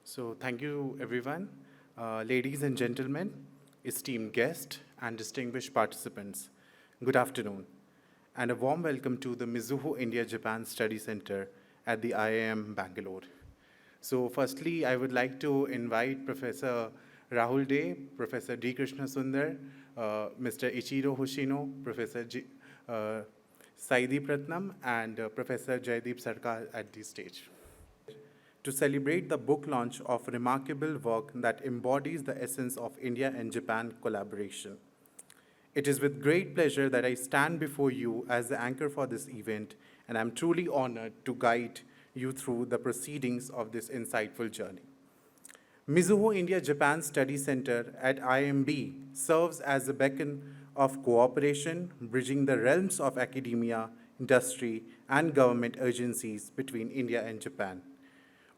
So thank you, everyone. Ladies and gentlemen, esteemed guests, and distinguished participants, good afternoon, and a warm welcome to the Mizuho India-Japan Study Center at the IIM Bangalore. So firstly, I would like to invite Professor Rahul Dey, Professor D. Krishna Sundar, Mr. Ichiro Hoshino, Professor Saidi Pratnam, and Professor Jaideep Sarkar at the stage to celebrate the book launch of remarkable work that embodies the essence of India and Japan collaboration. It is with great pleasure that I stand before you as the anchor for this event, and I'm truly honored to guide you through the proceedings of this insightful journey. Mizuho India-Japan Study Center at IIMB serves as a beacon of cooperation, bridging the realms of academia, industry, and government agencies between India and Japan.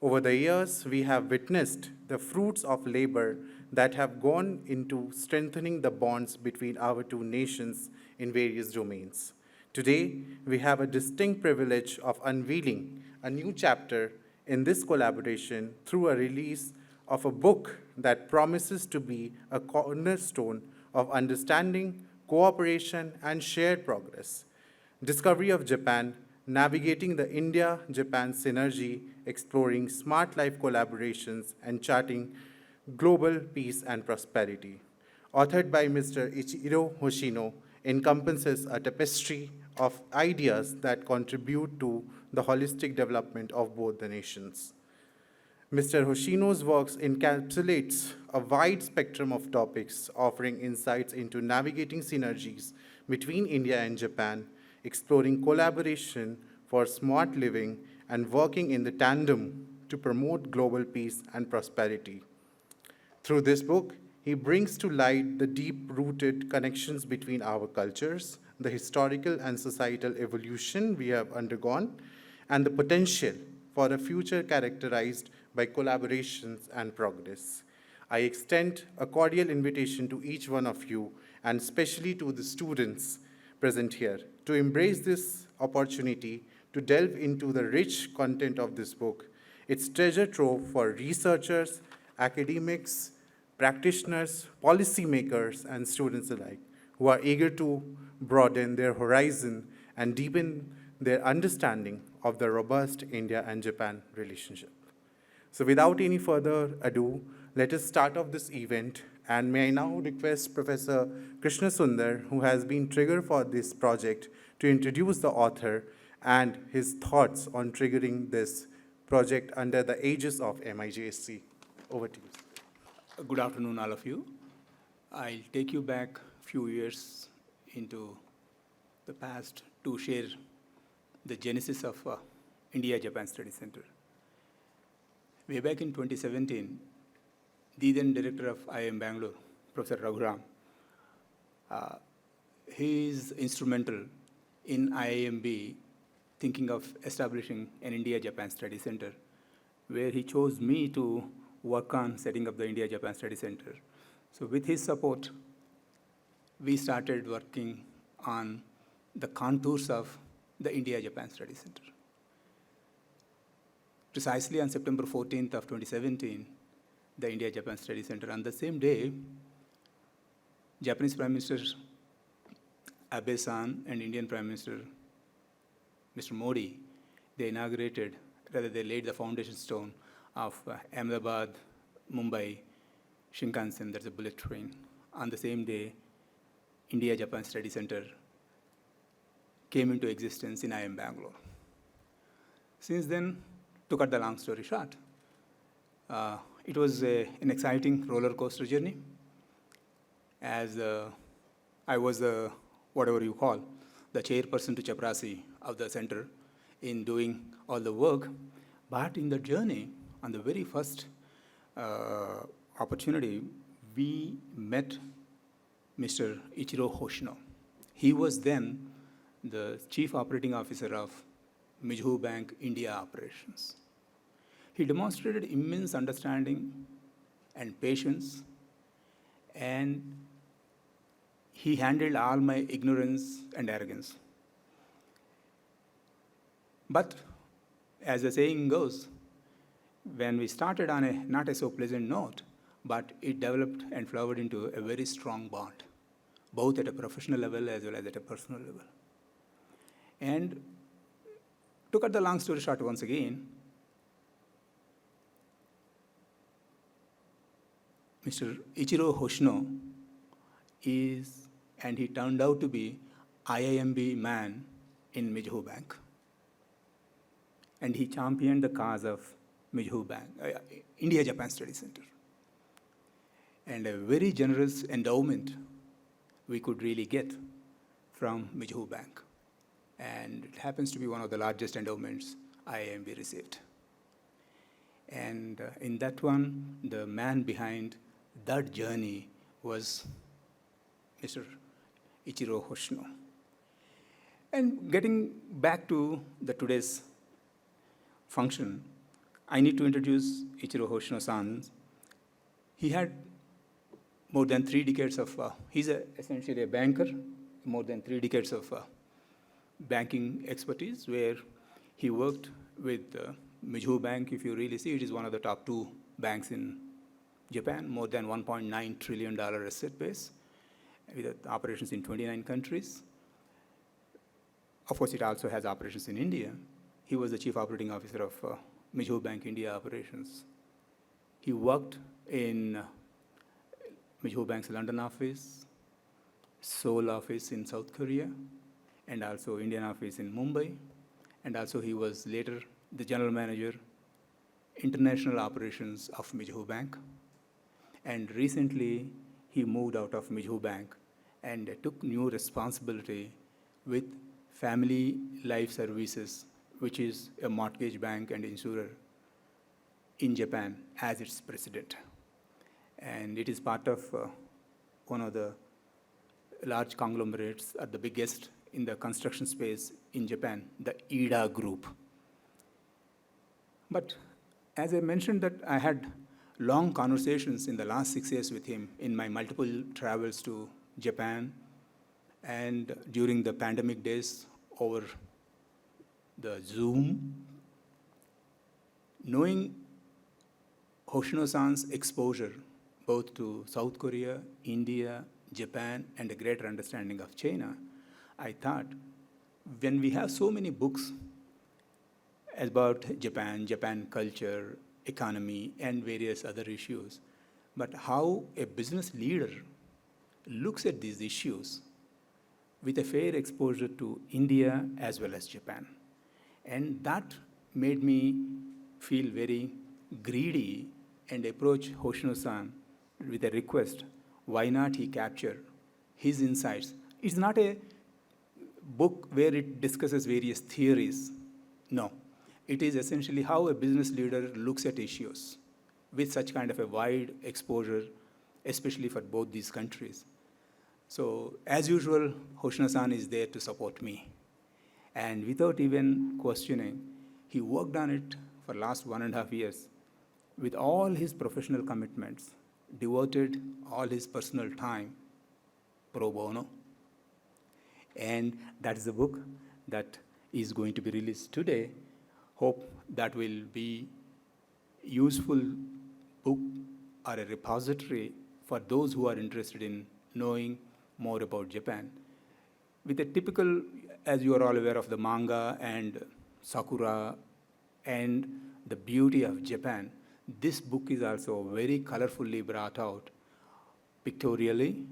Over the years, we have witnessed the fruits of labor that have gone into strengthening the bonds between our two nations in various domains. Today, we have a distinct privilege of unveiling a new chapter in this collaboration through a release of a book that promises to be a cornerstone of understanding, cooperation, and shared progress. Discovery of Japan, Navigating the India-Japan Synergy, Exploring Smart Life Collaborations, and Charting Global Peace and Prosperity, authored by Mr. Ichiro Hoshino, encompasses a tapestry of ideas that contribute to the holistic development of both the nations. Mr. Hoshino's works encapsulates a wide spectrum of topics, offering insights into navigating synergies between India and Japan, exploring collaboration for smart living, and working in the tandem to promote global peace and prosperity. Through this book, he brings to light the deep-rooted connections between our cultures, the historical and societal evolution we have undergone, and the potential for a future characterized by collaborations and progress. I extend a cordial invitation to each one of you, and especially to the students present here, to embrace this opportunity to delve into the rich content of this book, its treasure trove for researchers, academics, practitioners, policymakers, and students alike, who are eager to broaden their horizon and deepen their understanding of the robust India and Japan relationship. So without any further ado, let us start off this event, and may I now request Professor Krishna Sundar, who has been trigger for this project, to introduce the author and his thoughts on triggering this project under the aegis of MIJSC. Over to you. Good afternoon, all of you. I'll take you back a few years into the past to share the genesis of India-Japan Study Center. Way back in 2017, the then director of IIM Bangalore, Professor Raghuram, he is instrumental in IIMB thinking of establishing an India-Japan Study Center, where he chose me to work on setting up the India-Japan Study Center. So with his support, we started working on the contours of the India-Japan Study Center. Precisely on September 14th of 2017, the India-Japan Study Center, on the same day, Japanese Prime Minister Abe-san and Indian Prime Minister Mr. Modi, they laid the foundation stone of Ahmedabad, Mumbai, Shinkansen, that's a bullet train. On the same day, India-Japan Study Center came into existence in IIM Bangalore. Since then, to cut the long story short, it was an exciting roller coaster journey, as I was the, whatever you call, the chairperson to chaprasi of the center in doing all the work. But in the journey, on the very first opportunity, we met Mr. Ichiro Hoshino. He was then the Chief Operating Officer of Mizuho Bank India operations. He demonstrated immense understanding and patience, and he handled all my ignorance and arrogance. But as the saying goes, when we started on a not a so pleasant note, but it developed and flowered into a very strong bond, both at a professional level as well as at a personal level. And to cut the long story short once again, Mr. Ichiro Hoshino is, and he turned out to be, IIMB man in MIJSC Bank. And he championed the cause of MIJSC Bank, India-Japan Study Center. And a very generous endowment we could really get from MIJSC Bank. And it happens to be one of the largest endowments IIMB received. And in that one, the man behind that journey was Mr. Ichiro Hoshino. And getting back to the today's function, I need to introduce Ichiro Hoshino-san. He had more than 3 decades of, he's essentially a banker, more than 3 decades of banking expertise, where he worked with MIJSC Bank. If you really see, it is one of the top 2 banks in Japan, more than $1.9 trillion asset base, with operations in 29 countries. Of course, it also has operations in India. He was the chief operating officer of MIJSC Bank India operations. He worked in MIJSC Bank's London office, Seoul office in South Korea, and also Indian office in Mumbai. And also he was later the general manager, international operations of MIJSC Bank. And recently he moved out of MIJSC Bank and took new responsibility with Family Life Services, which is a mortgage bank and insurer in Japan, as its president. And it is part of one of the large conglomerates, the biggest in the construction space in Japan, the IDA group. But as I mentioned that I had long conversations in the last 6 years with him in my multiple travels to Japan and during the pandemic days over the Zoom. Knowing Hoshino-san's exposure both to South Korea, India, Japan, and a greater understanding of China, I thought when we have so many books about Japan, Japan culture, economy, and various other issues, but how a business leader looks at these issues with a fair exposure to India as well as Japan. And that made me feel very greedy and approach Hoshino-san with a request, why not he capture his insights? It's not a book where it discusses various theories. No, it is essentially how a business leader looks at issues with such kind of a wide exposure, especially for both these countries. So as usual, Hoshino-san is there to support me. And without even questioning, he worked on it for last 1.5 years with all his professional commitments, devoted all his personal time pro bono. And that is the book that is going to be released today. Hope that will be useful book or a repository for those who are interested in knowing more about Japan. With a typical, as you are all aware of the manga and sakura and the beauty of Japan, this book is also very colorfully brought out pictorially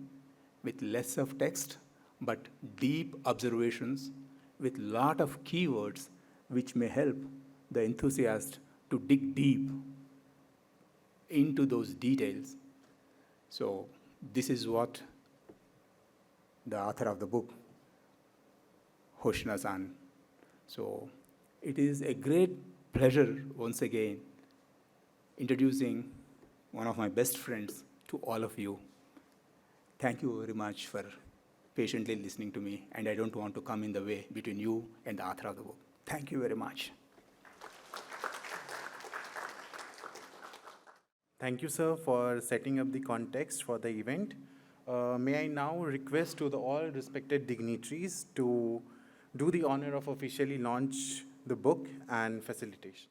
with less of text, but deep observations with lot of keywords which may help the enthusiast to dig deep into those details. So this is what the author of the book, Hoshino-san. So it is a great pleasure once again introducing one of my best friends to all of you. Thank you very much for patiently listening to me, and I don't want to come in the way between you and the author of the book. Thank you very much. Thank you, sir, for setting up the context for the event. May I now request to the all respected dignitaries to do the honor of officially launch the book and facilitation.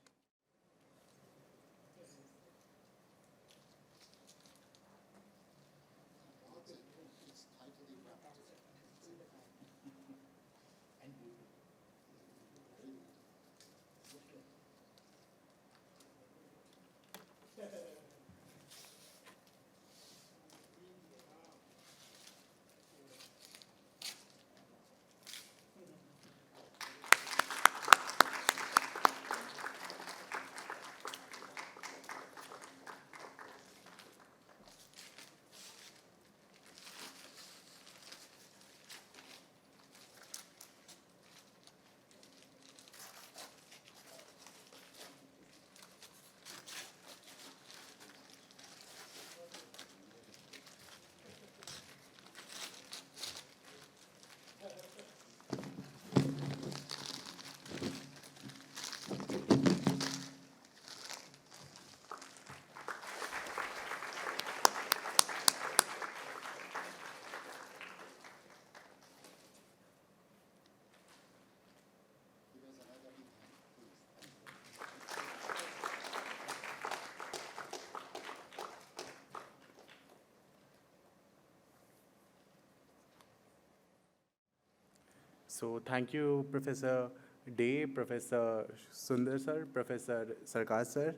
So thank you, Professor Day, Professor Sundar sir, Professor Sarkar sir.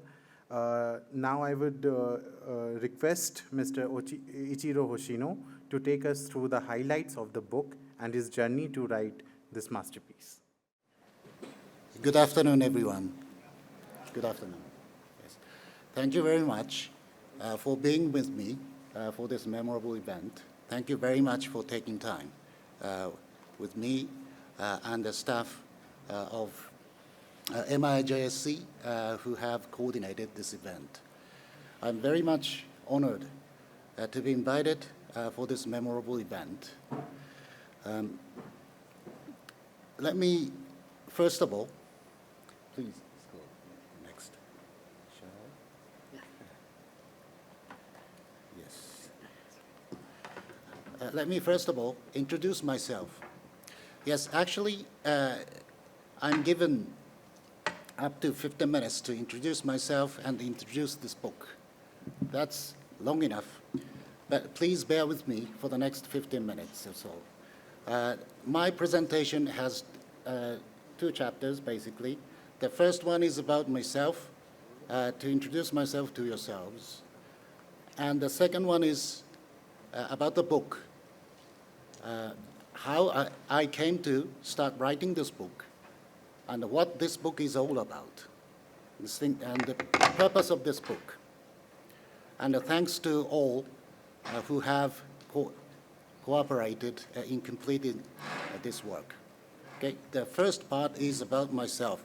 Now I would request Mr. Ichiro Hoshino to take us through the highlights of the book and his journey to write this masterpiece. Good afternoon, everyone. Good afternoon. Yes. Thank you very much for being with me for this memorable event. Thank you very much for taking time with me and the staff of MIJSC who have coordinated this event. I'm very much honored to be invited for this memorable event. Let me, first of all, please go next. Shall I? Yes. Let me, first of all, introduce myself. Yes, actually, I'm given up to 15 minutes to introduce myself and introduce this book. That's long enough, but please bear with me for the next 15 minutes or so. My presentation has two chapters, basically. The first one is about myself, to introduce myself to yourselves. And the second one is about the book, how I came to start writing this book, and what this book is all about, and the purpose of this book. And thanks to all who have cooperated in completing this work. Okay, the first part is about myself.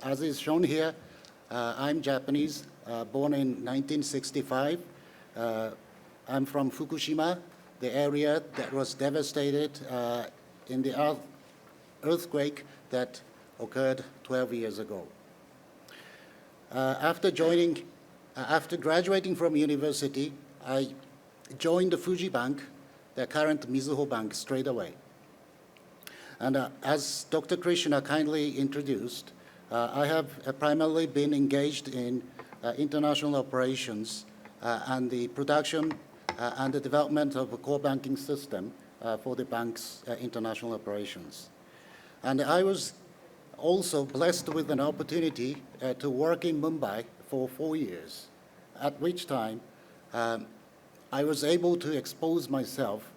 As is shown here, I'm Japanese, born in 1965. I'm from Fukushima, the area that was devastated in the earthquake that occurred 12 years ago. After graduating from university, I joined the Fuji Bank, the current Mizuho Bank, straight away. And as Dr. Krishna kindly introduced, I have primarily been engaged in international operations and the production and the development of a core banking system for the bank's international operations. And I was also blessed with an opportunity to work in Mumbai for 4 years, at which time I was able to expose myself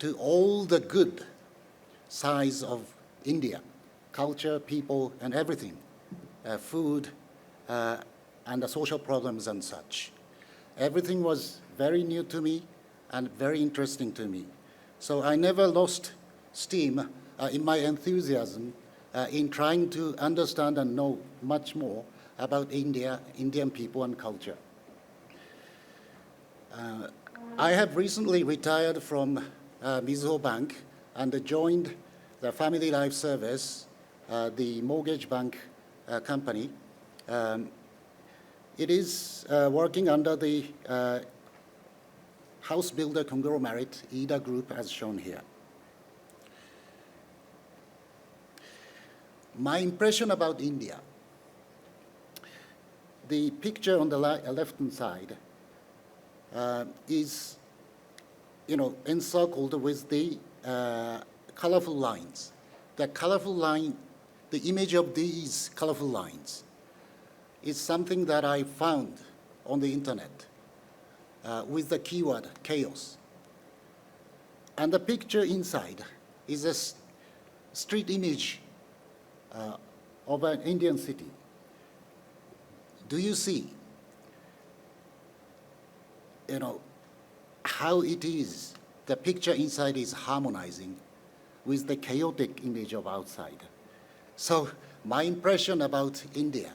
to all the good sides of India, culture, people, and everything, food, and the social problems and such. Everything was very new to me and very interesting to me. So I never lost steam in my enthusiasm in trying to understand and know much more about India, Indian people and culture. I have recently retired from Mizuho Bank and joined the Family Life Service, the mortgage bank company. It is working under the house builder conglomerate, IDA Group, as shown here. My impression about India, the picture on the left-hand side is, encircled with the colorful lines. The colorful line, the image of these colorful lines is something that I found on the internet with the keyword chaos. And the picture inside is a street image of an Indian city. Do you see, how it is, the picture inside is harmonizing with the chaotic image of outside? So my impression about India,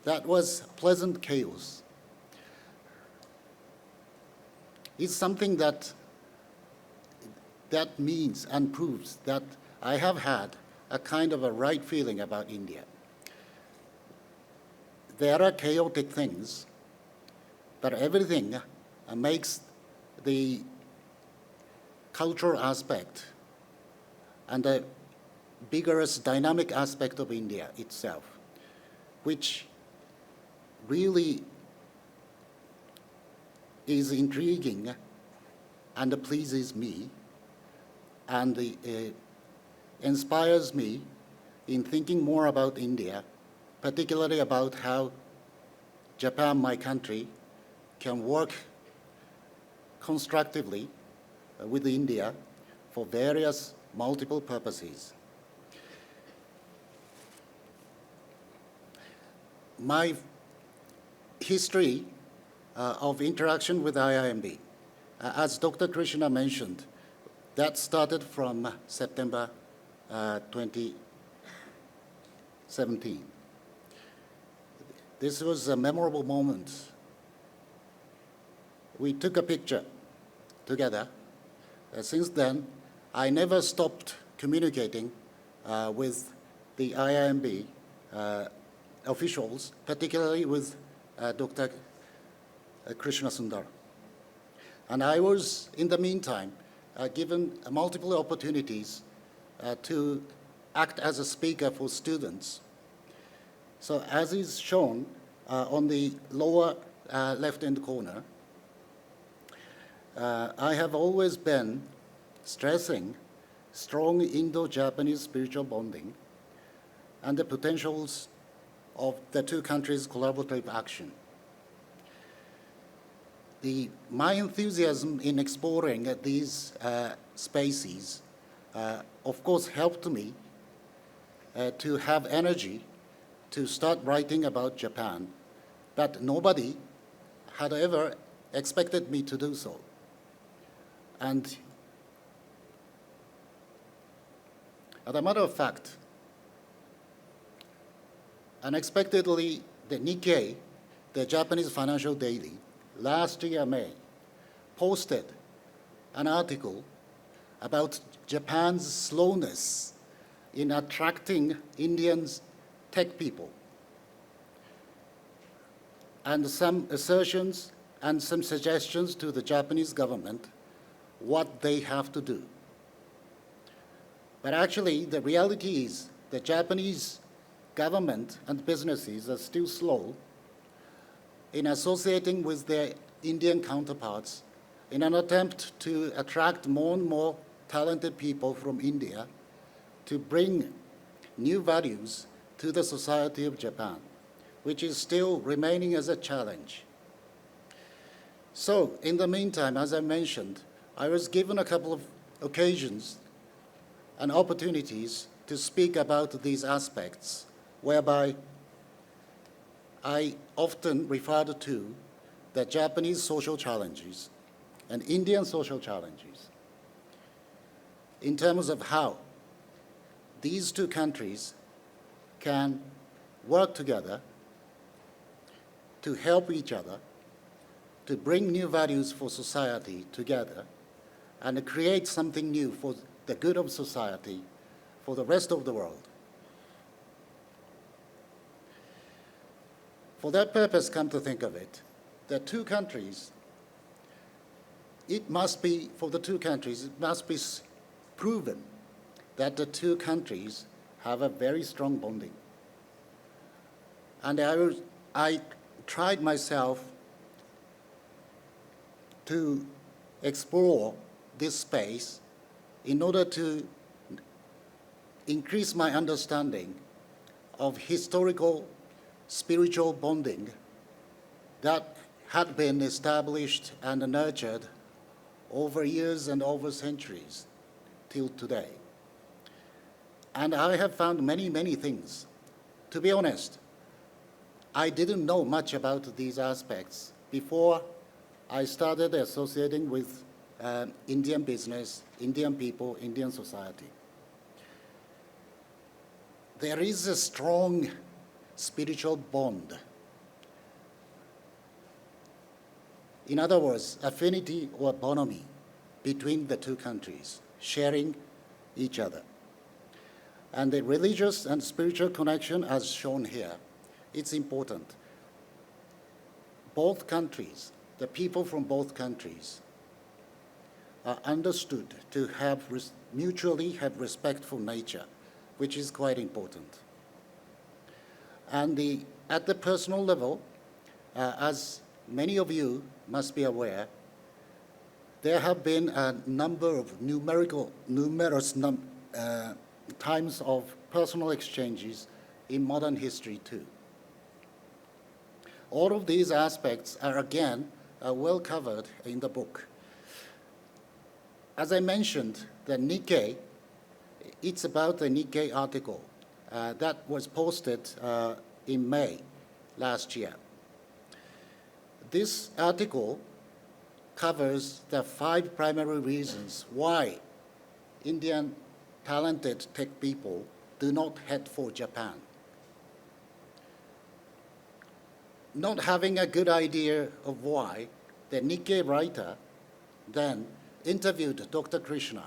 that was pleasant chaos. It's something that means and proves that I have had a kind of a right feeling about India. There are chaotic things, but everything makes the cultural aspect and the vigorous dynamic aspect of India itself, which really is intriguing and pleases me and inspires me in thinking more about India, particularly about how Japan, my country, can work constructively with India for various multiple purposes. My history of interaction with IIMB, as Dr. Krishna mentioned, that started from September 2017. This was a memorable moment. We took a picture together. Since then, I never stopped communicating with the IIMB officials, particularly with Dr. Krishna Sundar. And I was, in the meantime, given multiple opportunities to act as a speaker for students. So as is shown on the lower left-hand corner, I have always been stressing strong Indo-Japanese spiritual bonding and the potentials of the two countries' collaborative action. My enthusiasm in exploring these spaces, of course, helped me to have energy to start writing about Japan, but nobody had ever expected me to do so. And as a matter of fact, unexpectedly, the Nikkei, the Japanese financial daily, last year, May, posted an article about Japan's slowness in attracting Indian tech people, and some assertions and some suggestions to the Japanese government what they have to do. But actually, the reality is the Japanese government and businesses are still slow in associating with their Indian counterparts in an attempt to attract more and more talented people from India to bring new values to the society of Japan, which is still remaining as a challenge. So, in the meantime, as I mentioned, I was given a couple of occasions and opportunities to speak about these aspects, whereby I often referred to the Japanese social challenges and Indian social challenges in terms of how these two countries can work together to help each other, to bring new values for society together, and create something new for the good of society for the rest of the world. For that purpose, come to think of it, the two countries it must be, for the two countries, it must be proven that the two countries have a very strong bonding. And I tried myself to explore this space in order to increase my understanding of historical spiritual bonding that had been established and nurtured over years and over centuries till today. And I have found many, many things. To be honest, I didn't know much about these aspects before I started associating with Indian business, Indian people, Indian society. There is a strong spiritual bond. In other words, affinity or bonhomie between the two countries, sharing each other. And the religious and spiritual connection, as shown here, it's important. Both countries, the people from both countries, are understood to have mutually have respectful nature, which is quite important. And at the personal level, as many of you must be aware, there have been a number of numerous times of personal exchanges in modern history too. All of these aspects are again well covered in the book. As I mentioned, the Nikkei, it's about the Nikkei article that was posted in May last year. This article covers the 5 primary reasons why Indian talented tech people do not head for Japan. Not having a good idea of why, the Nikkei writer then interviewed Dr. Krishna,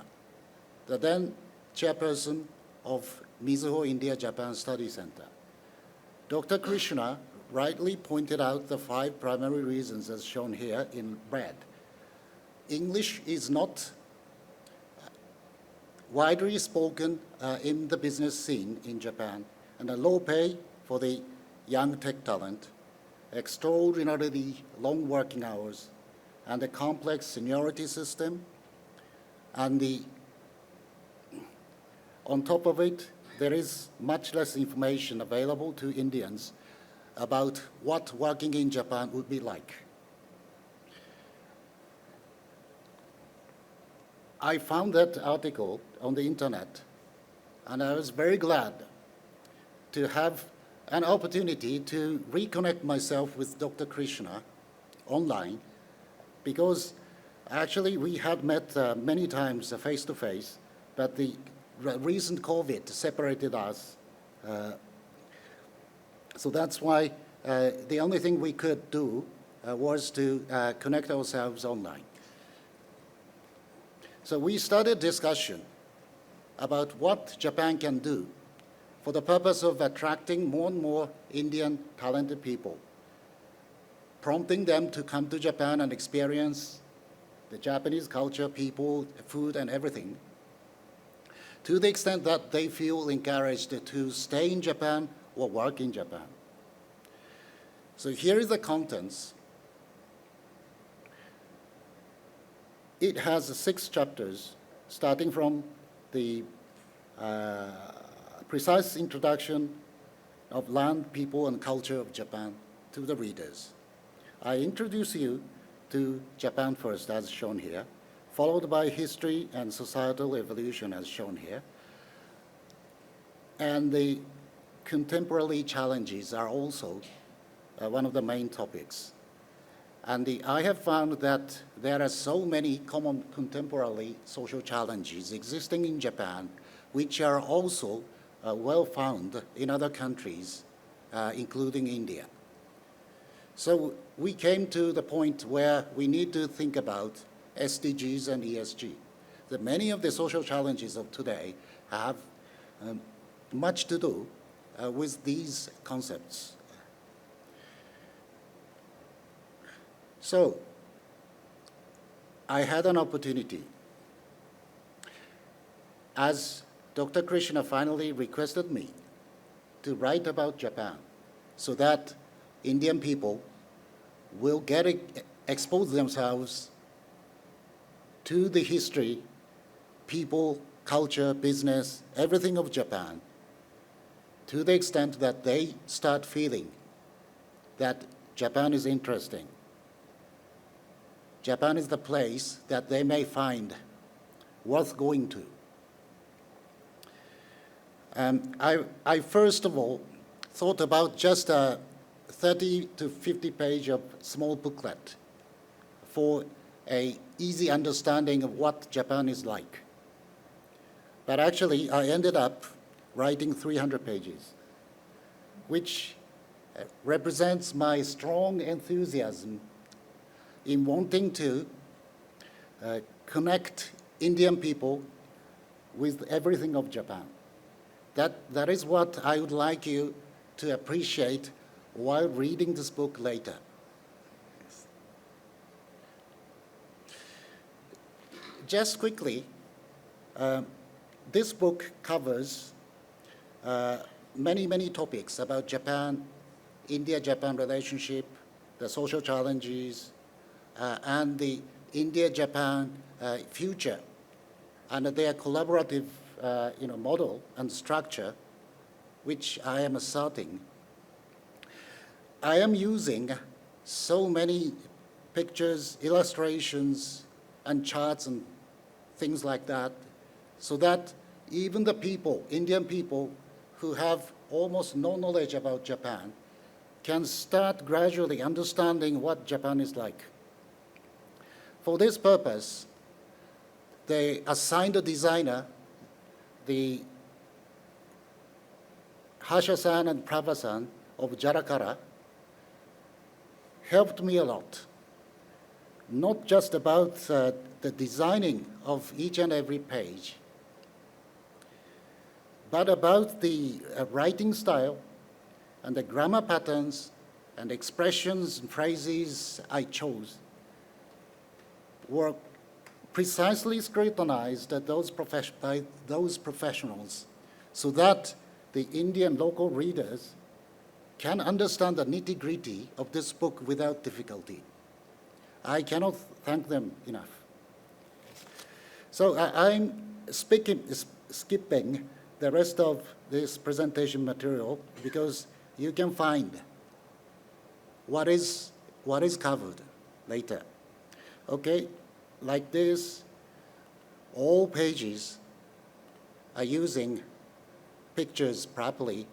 the then chairperson of Mizuho India Japan Study Center. Dr. Krishna rightly pointed out the 5 primary reasons as shown here in red. English is not widely spoken in the business scene in Japan, and a low pay for the young tech talent, extraordinarily long working hours, and a complex seniority system, and on top of it, there is much less information available to Indians about what working in Japan would be like. I found that article on the internet, and I was very glad to have an opportunity to reconnect myself with Dr. Krishna online, because actually we had met many times face-to-face, but the recent COVID separated us. So that's why the only thing we could do was to connect ourselves online. So we started discussion about what Japan can do for the purpose of attracting more and more Indian talented people, prompting them to come to Japan and experience the Japanese culture, people, food, and everything, to the extent that they feel encouraged to stay in Japan or work in Japan. So here is the contents. It has 6 chapters, starting from the precise introduction of land, people, and culture of Japan to the readers. I introduce you to Japan first, as shown here, followed by history and societal evolution, as shown here. And the contemporary challenges are also one of the main topics. And I have found that there are so many common contemporary social challenges existing in Japan, which are also well found in other countries, including India. So we came to the point where we need to think about SDGs and ESG. That many of the social challenges of today have much to do with these concepts. So I had an opportunity, as Dr. Krishna finally requested me to write about Japan so that Indian people will expose themselves to the history, people, culture, business, everything of Japan, to the extent that they start feeling that Japan is interesting. Japan is the place that they may find worth going to. I first of all thought about just a 30 to 50 page of small booklet for an easy understanding of what Japan is like. But actually, I ended up writing 300 pages, which represents my strong enthusiasm in wanting to connect Indian people with everything of Japan. That is what I would like you to appreciate while reading this book later. Just quickly, this book covers many topics about Japan, India-Japan relationship, the social challenges, and the India-Japan future, and their collaborative model and structure, which I am asserting. I am using so many pictures, illustrations, and charts and things like that, so that even the people, Indian people, who have almost no knowledge about Japan, can start gradually understanding what Japan is like. For this purpose, they assigned a designer, the Harsha-san and Prabha-san of Jarakara, helped me a lot, not just about the designing of each and every page, but about the writing style and the grammar patterns and expressions and phrases I chose were precisely scrutinized by those professionals so that the Indian local readers can understand the nitty-gritty of this book without difficulty. I cannot thank them enough. So I'm skipping the rest of this presentation material because you can find what is covered later. Okay, like this, all pages are using pictures properly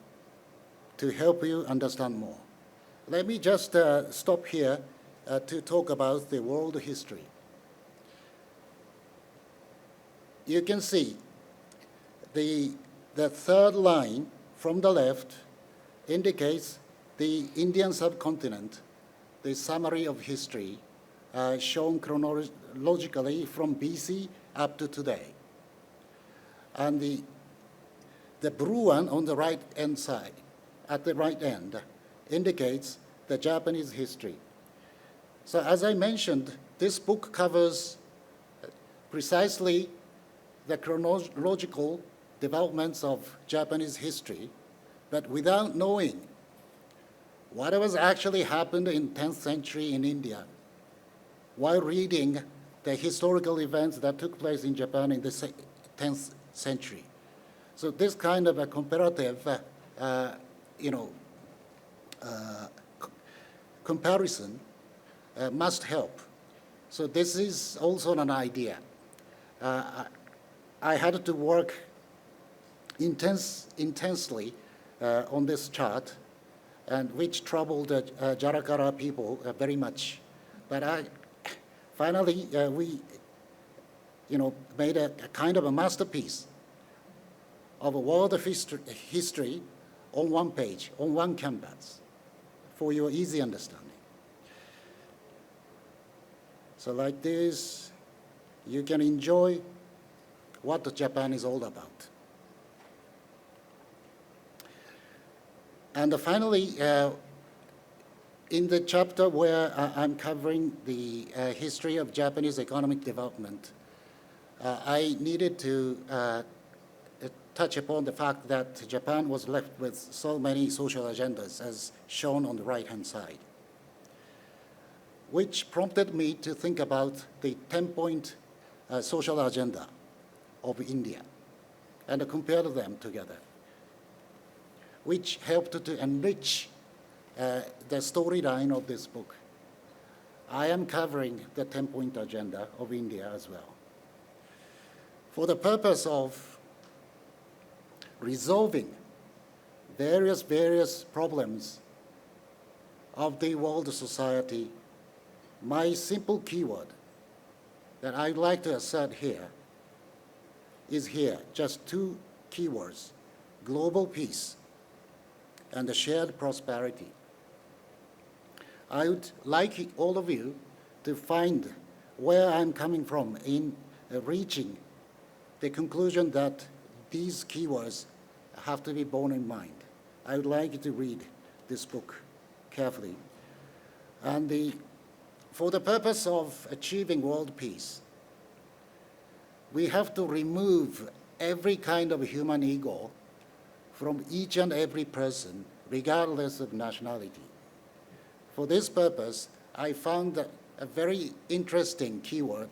to help you understand more. Let me just stop here to talk about the world history. You can see the third line from the left indicates the Indian subcontinent, the summary of history shown chronologically from BC up to today. And the blue one on the right-hand side, at the right end, indicates the Japanese history. So as I mentioned, this book covers precisely the chronological developments of Japanese history, but without knowing what was actually happened in 10th century in India, while reading the historical events that took place in Japan in the 10th century. So this kind of a comparative, comparison must help. So this is also an idea. I had to work intensely on this chart, and which troubled Jarakara people very much. But finally, we made a kind of a masterpiece of a world of history on one page, on one canvas, for your easy understanding. So like this, you can enjoy what Japan is all about. And finally, in the chapter where I'm covering the history of Japanese economic development, I needed to touch upon the fact that Japan was left with so many social agendas, as shown on the right-hand side, which prompted me to think about the 10-point social agenda of India and compare them together, which helped to enrich the storyline of this book. I am covering the 10-point agenda of India as well. For the purpose of resolving various problems of the world society, my simple keyword that I'd like to assert here is here, just two keywords: global peace and the shared prosperity. I would like all of you to find where I'm coming from in reaching the conclusion that these keywords have to be borne in mind. I would like you to read this book carefully. And for the purpose of achieving world peace, we have to remove every kind of human ego from each and every person, regardless of nationality. For this purpose, I found a very interesting keyword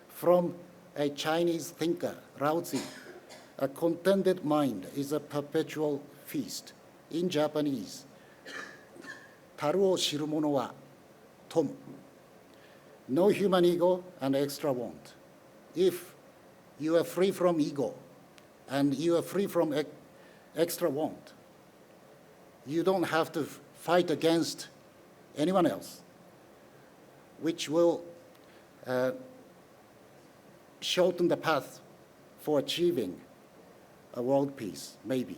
from a Chinese thinker, Lao Tzu. A contented mind is a perpetual feast. In Japanese, taru o shiru mono wa tomu. No human ego and extra want. If you are free from ego and you are free from extra want, you don't have to fight against anyone else, which will shorten the path for achieving a world peace, maybe.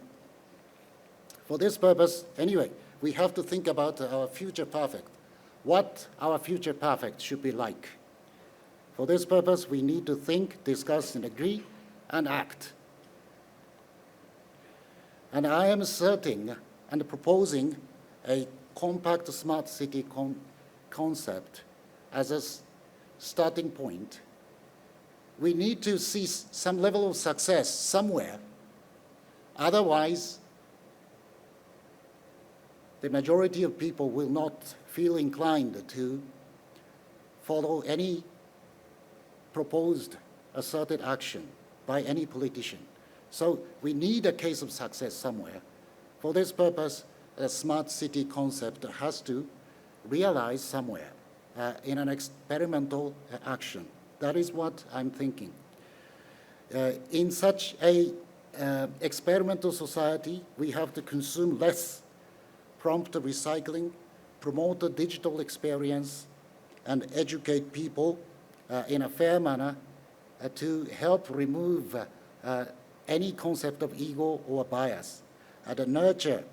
For this purpose, anyway, we have to think about our future perfect, what our future perfect should be like. For this purpose, we need to think, discuss, and agree, and act. And I am asserting and proposing a compact smart city concept as a starting point. We need to see some level of success somewhere. Otherwise, the majority of people will not feel inclined to follow any proposed asserted action by any politician. So we need a case of success somewhere. For this purpose, a smart city concept has to realize somewhere in an experimental action. That is what I'm thinking. In such a experimental society, we have to consume less, prompt recycling, promote a digital experience, and educate people in a fair manner to help remove any concept of ego or bias, and nurture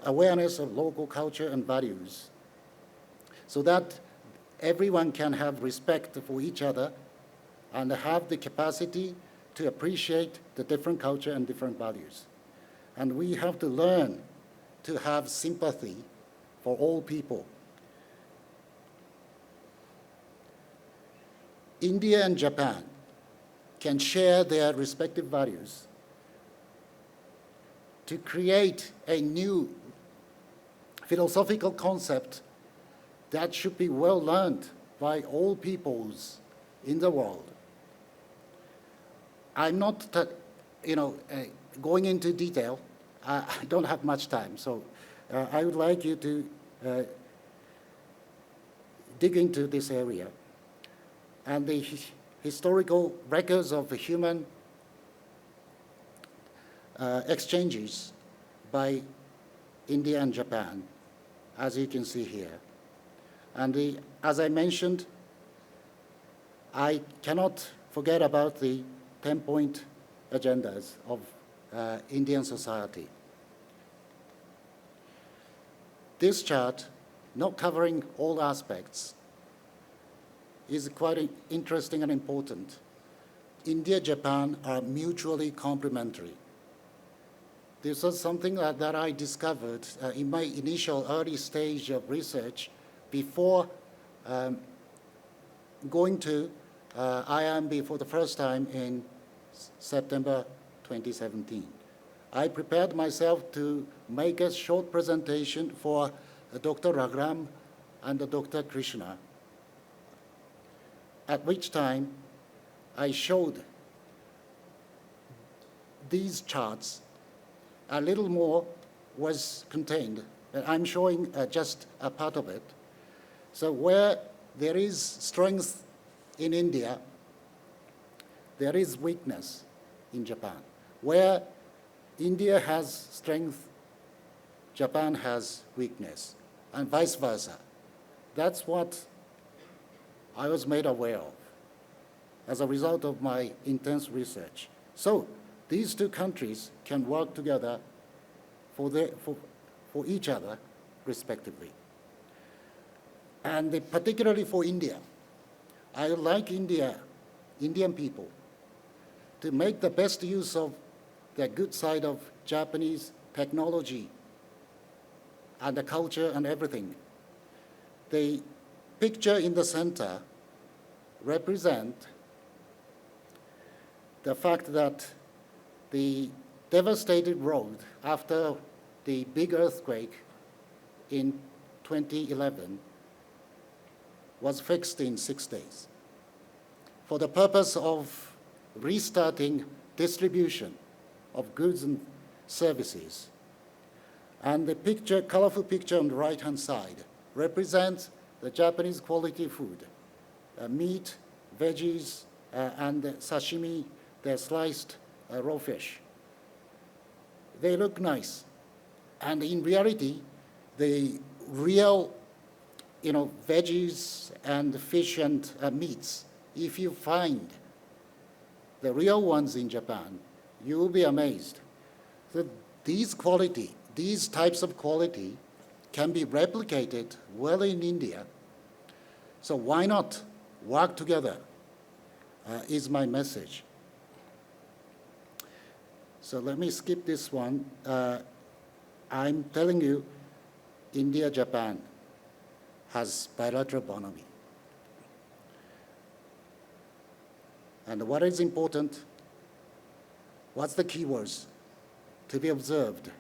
awareness of local culture and values, so that everyone can have respect for each other and have the capacity to appreciate the different culture and different values. And we have to learn to have sympathy for all people. India and Japan can share their respective values to create a new philosophical concept that should be well learned by all peoples in the world. I'm not, going into detail. I don't have much time, so I would like you to dig into this area. And the historical records of the human exchanges by India and Japan, as you can see here. And as I mentioned, I cannot forget about the 10-point agendas of Indian society. This chart, not covering all aspects, is quite interesting and important. India and Japan are mutually complementary. This was something that I discovered in my initial early stage of research before going to IIMB for the first time in September 2017. I prepared myself to make a short presentation for Dr. Raghuram and Dr. Krishna, at which time I showed these charts. A little more was contained, but I'm showing just a part of it. So where there is strength in India, there is weakness in Japan. Where India has strength, Japan has weakness, and vice versa. That's what I was made aware of as a result of my intense research. So these two countries can work together for each other, respectively. And particularly for India, I would like Indian people to make the best use of the good side of Japanese technology and the culture and everything. The picture in the center represents the fact that the devastated road after the big earthquake in 2011 was fixed in 6 days for the purpose of restarting distribution of goods and services. And the picture, colorful picture on the right-hand side represents the Japanese quality food, meat, veggies, and sashimi, the sliced raw fish. They look nice. And in reality, the real veggies and fish and meats, if you find the real ones in Japan, you will be amazed. So these types of quality can be replicated well in India. So why not work together is my message. So let me skip this one. I'm telling you, India-Japan has bilateral bonhomie. And what is important, what's the keywords to be observed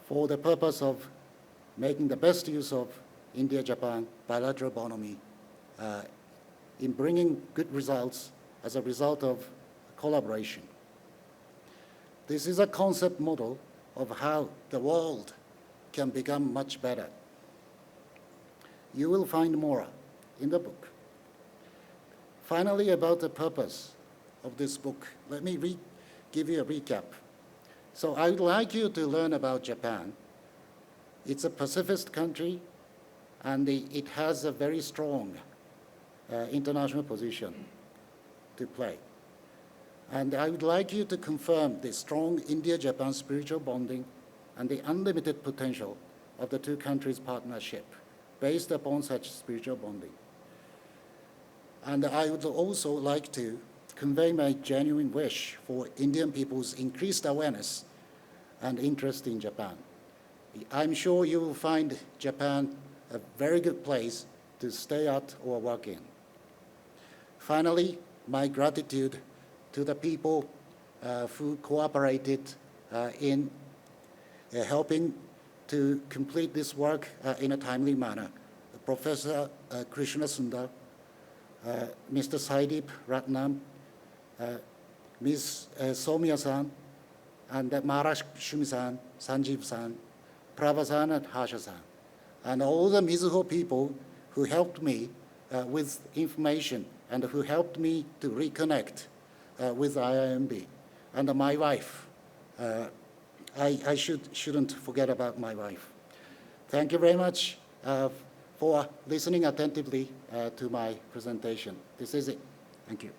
for the purpose of making the best use of India-Japan bilateral bonhomie in bringing good results as a result of collaboration. This is a concept model of how the world can become much better. You will find more in the book. Finally, about the purpose of this book, let me give you a recap. So I would like you to learn about Japan. It's a pacifist country, and it has a very strong international position to play. And I would like you to confirm the strong India-Japan spiritual bonding and the unlimited potential of the two countries' partnership based upon such spiritual bonding. And I would also like to convey my genuine wish for Indian people's increased awareness and interest in Japan. I'm sure you will find Japan a very good place to stay at or work in. Finally, my gratitude to the people who cooperated in helping to complete this work in a timely manner. Professor Krishna Sundar, Mr. Saideep Ratnam, Ms. Somya-san, and Maharashmi-san, Sanjeev-san, Prabha-san, and Harsha-san, and all the Mizuho people who helped me with information and who helped me to reconnect with IIMB, and my wife. I shouldn't forget about my wife. Thank you very much for listening attentively to my presentation. This is it. Thank you.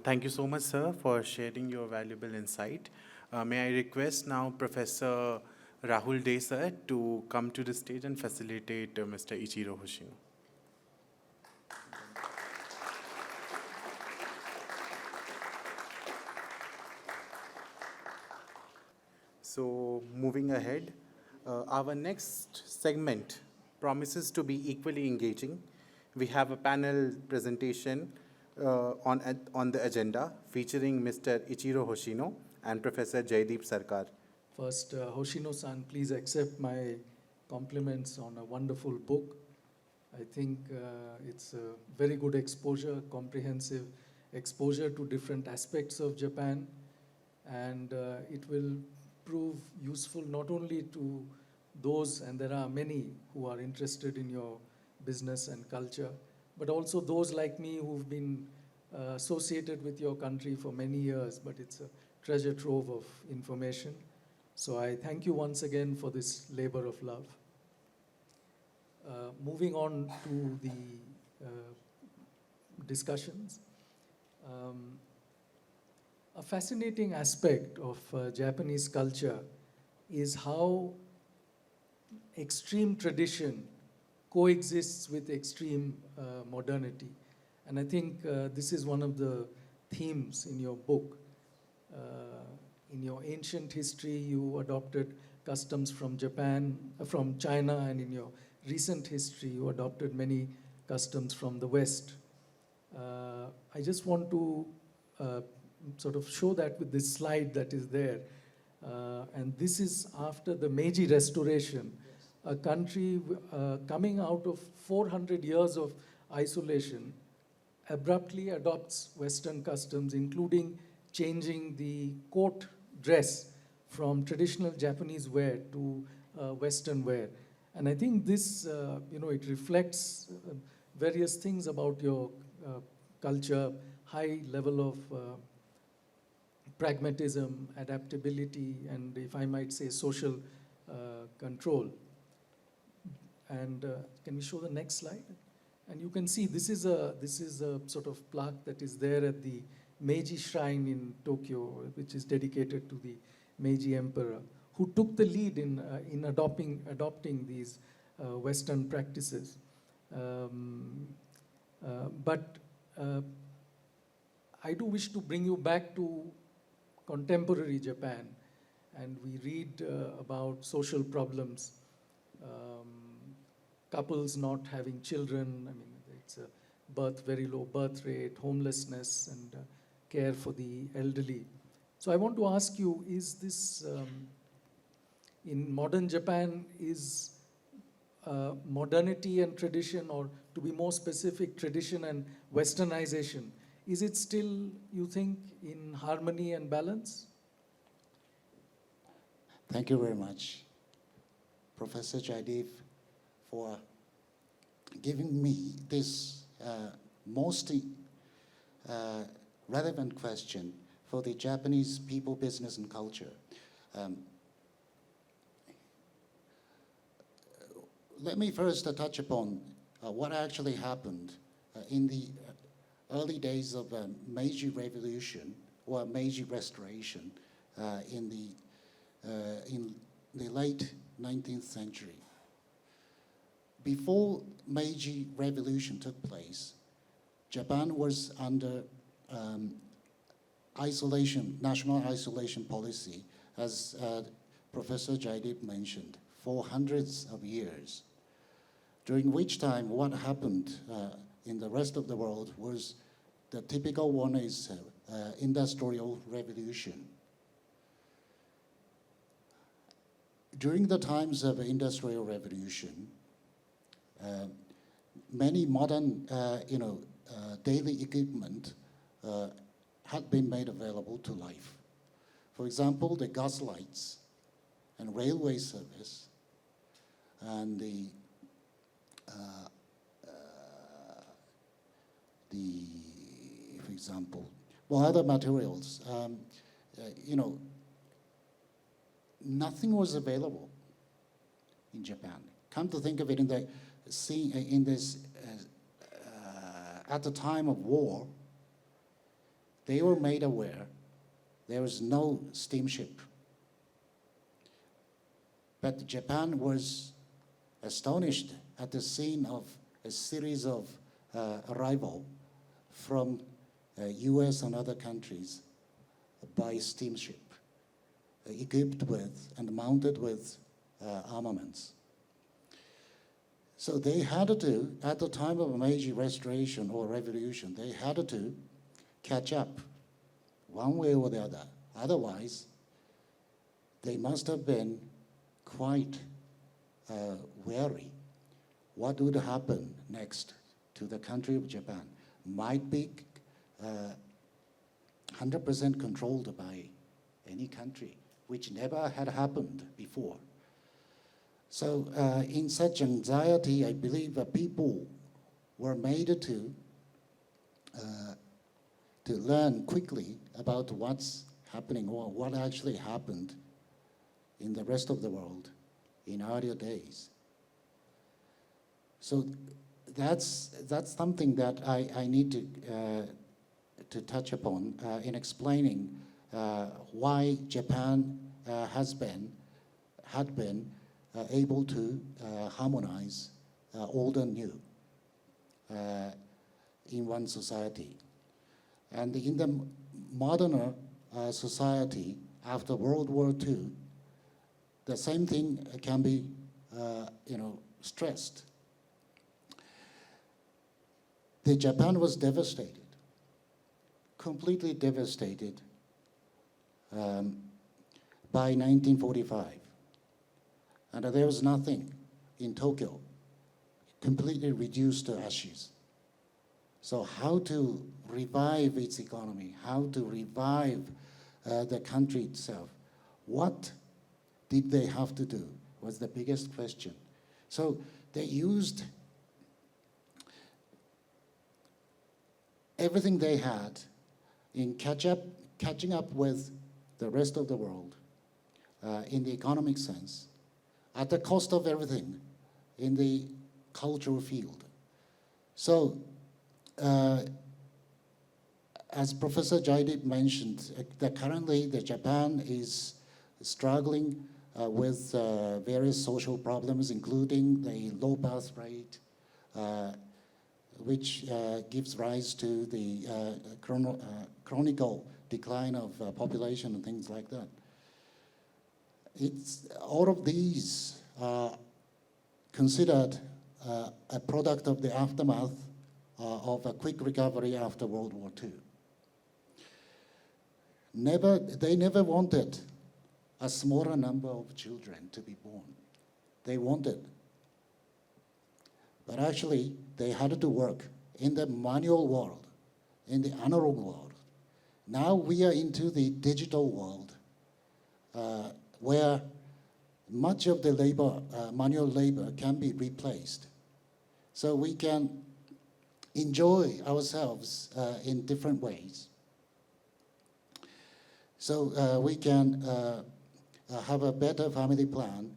Thank you so much, sir, for sharing your valuable insight. May I request now Professor Rahul Dey, sir, to come to the stage and facilitate Mr. Ichiro Hoshino. So moving ahead, our next segment promises to be equally engaging. We have a panel presentation on the agenda featuring Mr. Ichiro Hoshino and Professor Jaideep Sarkar. First, Hoshino-san, please accept my compliments on a wonderful book. I think it's a very good exposure, comprehensive exposure to different aspects of Japan, and it will prove useful not only to those, and there are many who are interested in your business and culture, but also those like me who've been associated with your country for many years, but it's a treasure trove of information. So I thank you once again for this labor of love. Moving on to the discussions. A fascinating aspect of Japanese culture is how extreme tradition coexists with extreme modernity. And I think this is one of the themes in your book. In your ancient history, you adopted customs from Japan, from China, and in your recent history, you adopted many customs from the West. I just want to sort of show that with this slide that is there. And this is after the Meiji Restoration, a country coming out of 400 years of isolation, abruptly adopts Western customs, including changing the court dress from traditional Japanese wear to Western wear. And I think this, it reflects various things about your culture, high level of pragmatism, adaptability, and if I might say, social control. And can we show the next slide? And you can see this is a sort of plaque that is there at the Meiji Shrine in Tokyo, which is dedicated to the Meiji Emperor, who took the lead in adopting these Western practices. But I do wish to bring you back to contemporary Japan, and we read about social problems, couples not having children. I mean, it's a very low birth rate, homelessness, and care for the elderly. So I want to ask you, is this, in modern Japan, is modernity and tradition, or to be more specific, tradition and westernization, is it still, you think, in harmony and balance? Thank you very much, Professor Jaideep, for giving me this most relevant question for the Japanese people, business, and culture. Let me first touch upon what actually happened in the early days of Meiji Revolution or Meiji Restoration in the late 19th century. Before Meiji Revolution took place, Japan was under national isolation policy, as Professor Jaideep mentioned, for hundreds of years, during which time what happened in the rest of the world was the typical one is industrial revolution. During the times of industrial revolution, many modern, daily equipment had been made available to life. For example, the gas lights and railway service and for example, other materials, nothing was available in Japan. Come to think of it, at the time of war, they were made aware there was no steamship. But Japan was astonished at the scene of a series of arrival from US and other countries by steamship. equipped with and mounted with armaments. So they had to, at the time of Meiji Restoration or Revolution, they had to catch up one way or the other. Otherwise, they must have been quite wary. What would happen next to the country of Japan might be 100% controlled by any country, which never had happened before. So in such anxiety, I believe that people were made to learn quickly about what's happening or what actually happened in the rest of the world in earlier days. So that's something that I need to touch upon in explaining why Japan had been able to harmonize old and new in one society. And in the modern society after World War II, the same thing can be stressed. The Japan was devastated, completely devastated by 1945. And there was nothing in Tokyo, completely reduced to ashes. So how to revive its economy, how to revive the country itself, what did they have to do was the biggest question. So they used everything they had in catching up with the rest of the world in the economic sense, at the cost of everything in the cultural field. So, as Professor Jaidip mentioned, that currently Japan is struggling with various social problems, including the low birth rate, which gives rise to the chronicle decline of population and things like that. All of these are considered a product of the aftermath of a quick recovery after World War II. They never wanted a smaller number of children to be born. They wanted. But actually, they had to work in the manual world, in the analog world. Now we are into the digital world, where much of the labor, manual labor, can be replaced. So we can enjoy ourselves in different ways. So we can have a better family plan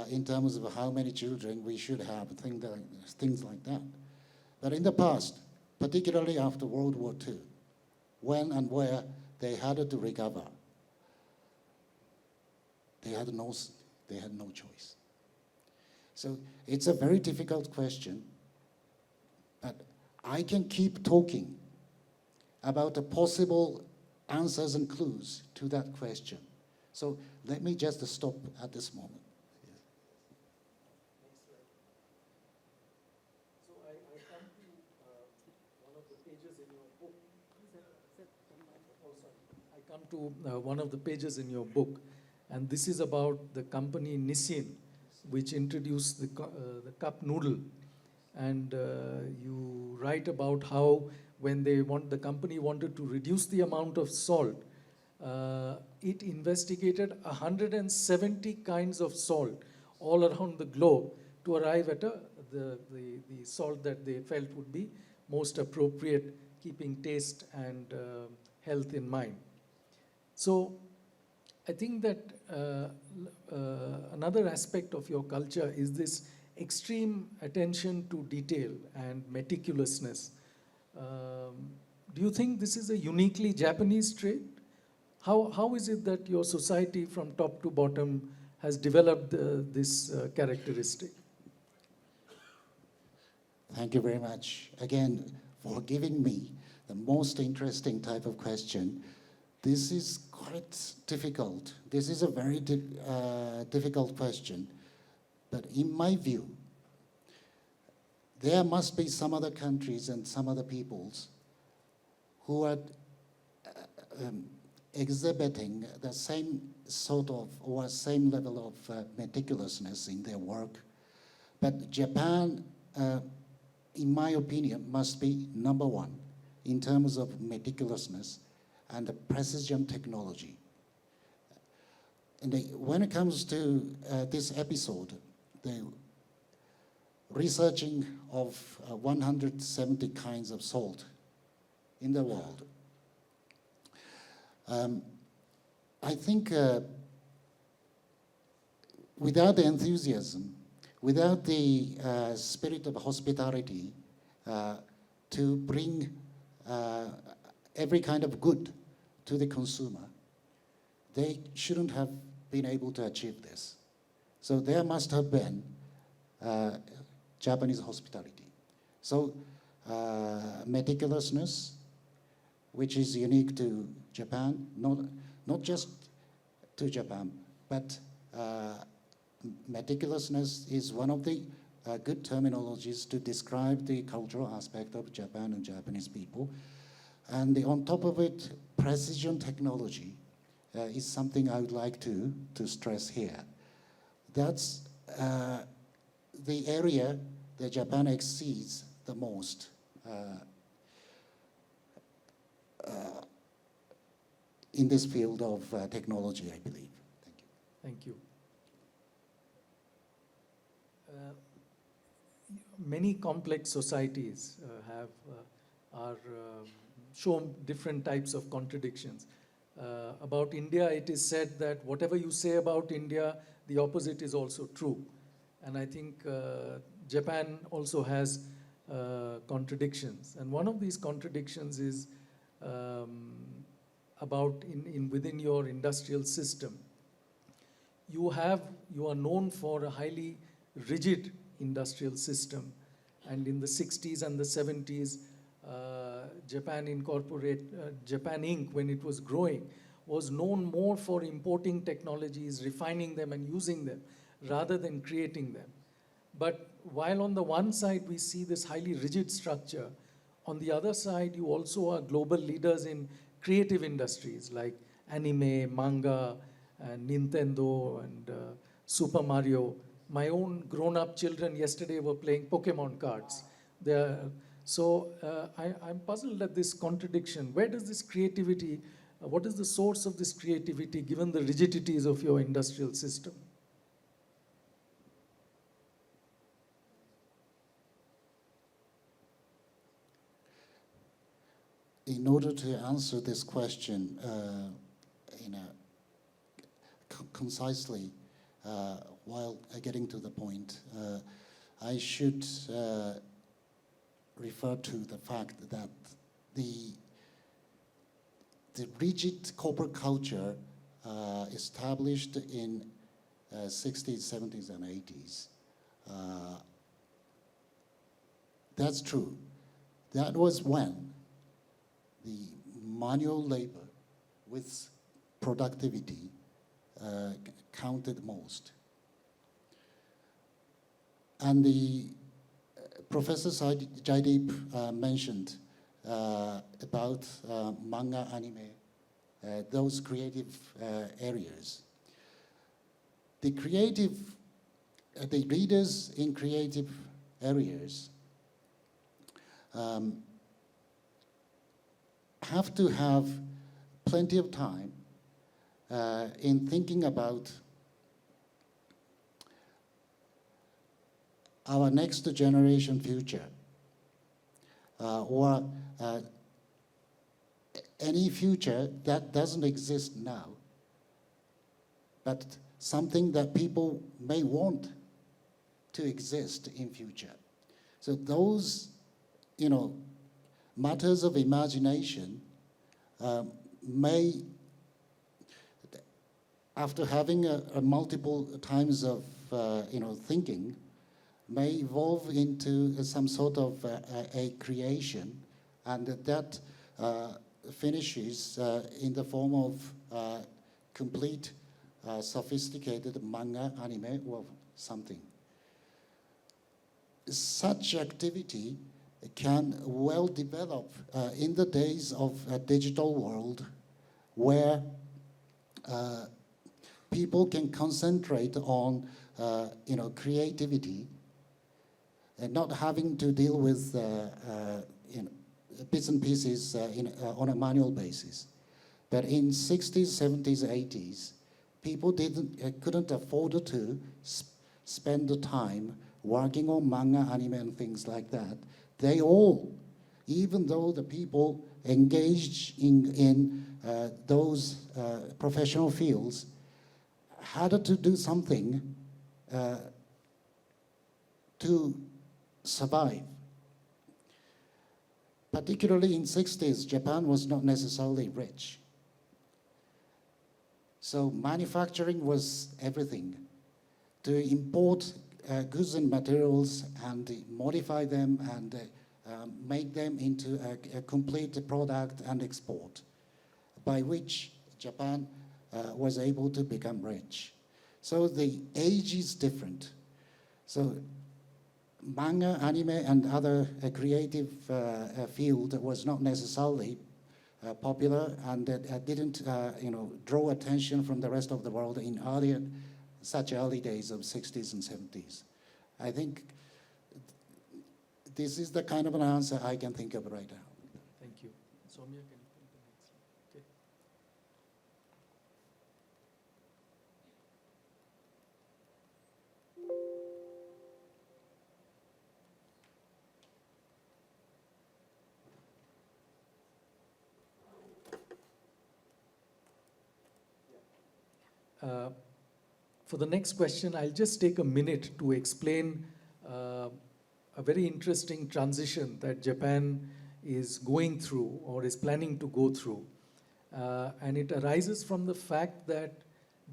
in terms of how many children we should have, things like that. But in the past, particularly after World War II, when and where they had to recover, they had no choice. So it's a very difficult question, but I can keep talking about the possible answers and clues to that question. So let me just stop at this moment. So I come to one of the pages in your book. Oh, sorry. I come to one of the pages in your book, and this is about the company Nissin, which introduced the cup noodle. And you write about how when the company wanted to reduce the amount of salt, it investigated 170 kinds of salt all around the globe to arrive at the salt that they felt would be most appropriate, keeping taste and health in mind. So I think that another aspect of your culture is this extreme attention to detail and meticulousness. Do you think this is a uniquely Japanese trait? How is it that your society from top to bottom has developed this characteristic? Thank you very much, again, for giving me the most interesting type of question. This is quite difficult. This is a very difficult question. But in my view, there must be some other countries and some other peoples who are exhibiting the same sort of or same level of meticulousness in their work. But Japan, in my opinion, must be number one in terms of meticulousness and the precision technology. And when it comes to this episode, the researching of 170 kinds of salt in the world, I think without the enthusiasm, without the spirit of hospitality to bring every kind of good to the consumer, they shouldn't have been able to achieve this. So there must have been Japanese hospitality. So meticulousness, which is unique to Japan, not just to Japan, but meticulousness is one of the good terminologies to describe the cultural aspect of Japan and Japanese people. And on top of it, precision technology is something I would like to stress here. That's the area that Japan exceeds the most in this field of technology, I believe. Thank you. Thank you. Many complex societies show different types of contradictions. About India, it is said that whatever you say about India, the opposite is also true. And I think Japan also has contradictions. And one of these contradictions is about within your industrial system. You are known for a highly rigid industrial system. And in the 60s and the 70s, Japan Inc., when it was growing, was known more for importing technologies, refining them and using them, rather than creating them. But while on the one side we see this highly rigid structure, on the other side you also are global leaders in creative industries like anime, manga, and Nintendo, and Super Mario. My own grown-up children yesterday were playing Pokemon cards. So I'm puzzled at this contradiction. Where does this creativity, what is the source of this creativity given the rigidities of your industrial system? In order to answer this question concisely, while getting to the point, I should refer to the fact that the rigid corporate culture established in 60s, 70s, and 80s, that's true. That was when the manual labor with productivity counted most. And the Professor Jaideep mentioned about manga, anime, those creative areas. The leaders in creative areas have to have plenty of time in thinking about our next generation future, or any future that doesn't exist now, but something that people may want to exist in future. So those, matters of imagination may, after having a multiple times of thinking, may evolve into some sort of a creation, and that finishes in the form of complete sophisticated manga, anime, or something. Such activity can well develop in the days of a digital world where people can concentrate on creativity and not having to deal with bits and pieces on a manual basis. But in 60s, 70s, 80s, people couldn't afford to spend the time working on manga, anime, and things like that. They all, even though the people engaged in those professional fields, had to do something to survive. Particularly in 60s, Japan was not necessarily rich. So manufacturing was everything. To import goods and materials and modify them and make them into a complete product and export, by which Japan was able to become rich. So the age is different. So manga, anime, and other creative field was not necessarily popular, and didn't draw attention from the rest of the world in such early days of 60s and 70s. I think this is the kind of an answer I can think of right now. Thank you. Soumya, can you take the next one? Okay. For the next question, I'll just take a minute to explain a very interesting transition that Japan is going through or is planning to go through. And it arises from the fact that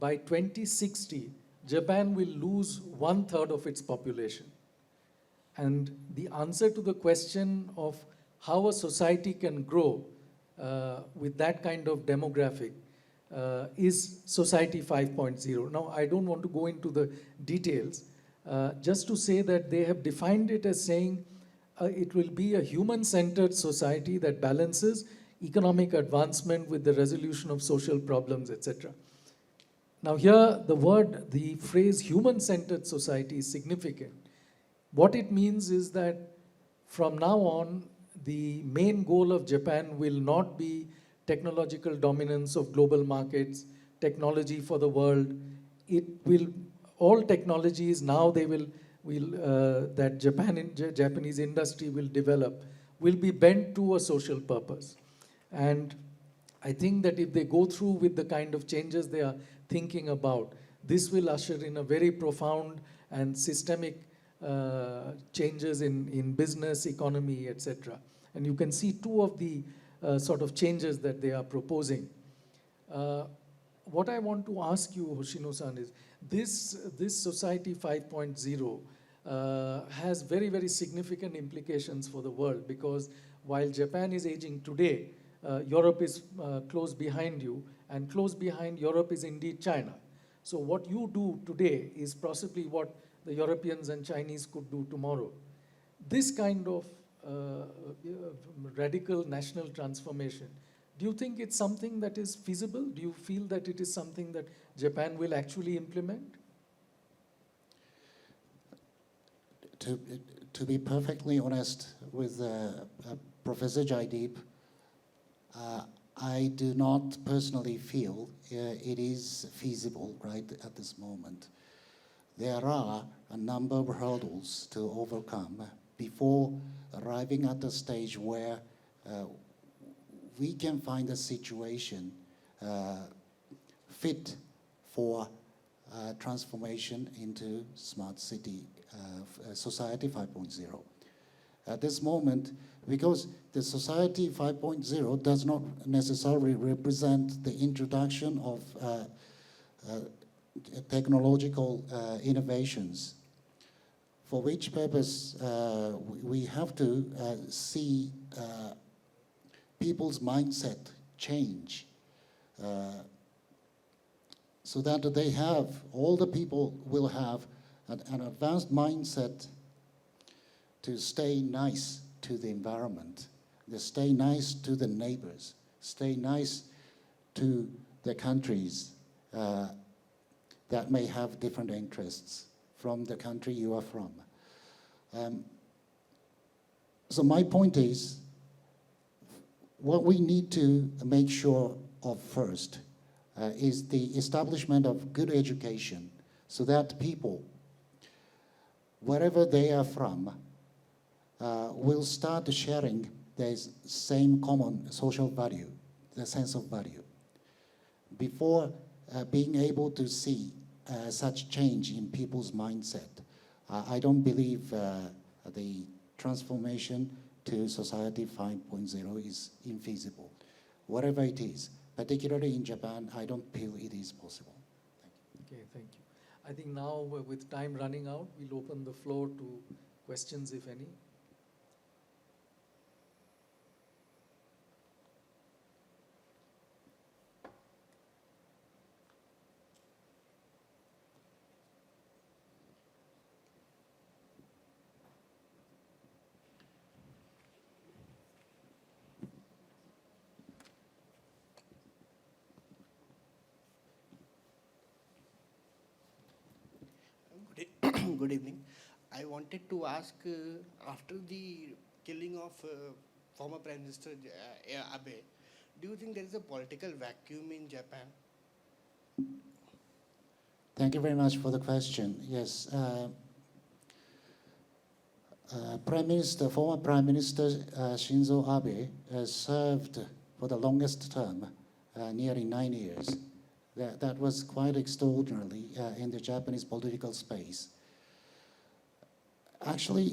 by 2060, Japan will lose 1/3 of its population. And the answer to the question of how a society can grow with that kind of demographic is Society 5.0. Now, I don't want to go into the details, just to say that they have defined it as saying it will be a human-centered society that balances economic advancement with the resolution of social problems, etc. Now here, the phrase human-centered society is significant. What it means is that from now on, the main goal of Japan will not be technological dominance of global markets, technology for the world. It will, all technologies now that Japanese industry will develop will be bent to a social purpose. And I think that if they go through with the kind of changes they are thinking about, this will usher in a very profound and systemic changes in business, economy, etc. And you can see two of the sort of changes that they are proposing. What I want to ask you, Hoshino-san, is this Society 5.0 has very, very significant implications for the world, because while Japan is aging today, Europe is close behind you, and close behind Europe is indeed China. So what you do today is possibly what the Europeans and Chinese could do tomorrow. This kind of radical national transformation, do you think it's something that is feasible? Do you feel that it is something that Japan will actually implement? To be perfectly honest with Professor Jaideep, I do not personally feel it is feasible right at this moment. There are a number of hurdles to overcome before arriving at the stage where we can find a situation fit for transformation into smart city Society 5.0. At this moment, because the Society 5.0 does not necessarily represent the introduction of technological innovations, for which purpose we have to see people's mindset change so that they have, all the people will have an advanced mindset to stay nice to the environment, to stay nice to the neighbors, stay nice to the countries that may have different interests from the country you are from. So my point is, what we need to make sure of first is the establishment of good education so that people, wherever they are from, will start sharing the same common social value, the sense of value. Before being able to see such change in people's mindset, I don't believe the transformation to Society 5.0 is infeasible. Whatever it is, particularly in Japan, I don't feel it is possible. Okay, thank you. I think now, with time running out, we'll open the floor to questions, if any. Good evening. I wanted to ask, after the killing of former Prime Minister Abe, do you think there is a political vacuum in Japan? Thank you very much for the question. Yes, former Prime Minister Shinzo Abe served for the longest term, nearly 9 years. That was quite extraordinary in the Japanese political space. Actually,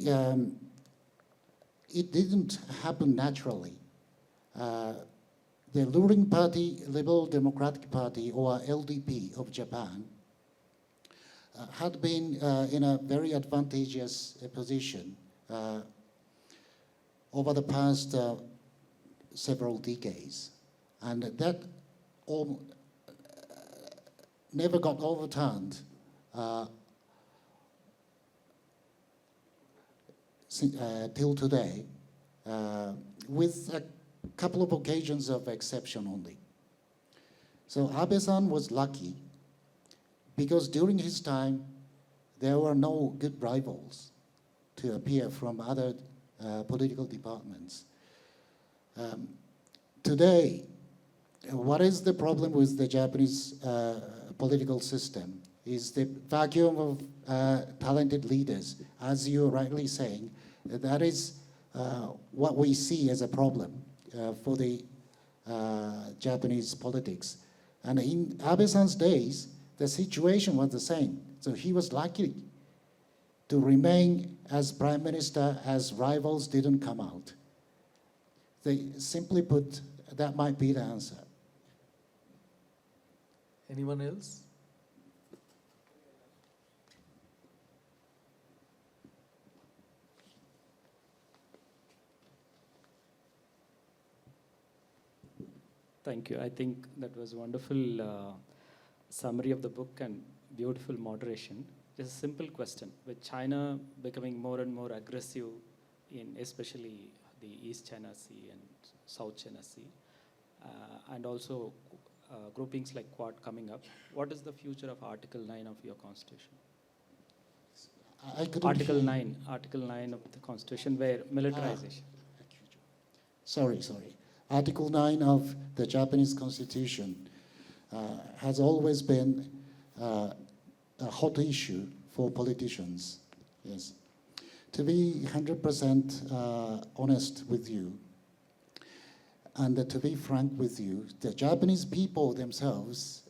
it didn't happen naturally. The ruling party, Liberal Democratic Party, or LDP of Japan, had been in a very advantageous position over the past several decades. And that never got overturned till today, with a couple of occasions of exception only. So Abe-san was lucky because during his time, there were no good rivals to appear from other political departments. Today, what is the problem with the Japanese political system is the vacuum of talented leaders. As you're rightly saying, that is what we see as a problem for the Japanese politics. And in Abe-san's days, the situation was the same. So he was lucky to remain as prime minister as rivals didn't come out. They simply put, that might be the answer. Anyone else? Thank you. I think that was a wonderful summary of the book and beautiful moderation. Just a simple question. With China becoming more and more aggressive in especially the East China Sea and South China Sea, and also groupings like Quad coming up, what is the future of Article 9 of your Constitution? Article 9 of the Constitution, where militarization. Sorry. Article 9 of the Japanese Constitution has always been a hot issue for politicians. Yes. To be 100% honest with you, and to be frank with you, the Japanese people themselves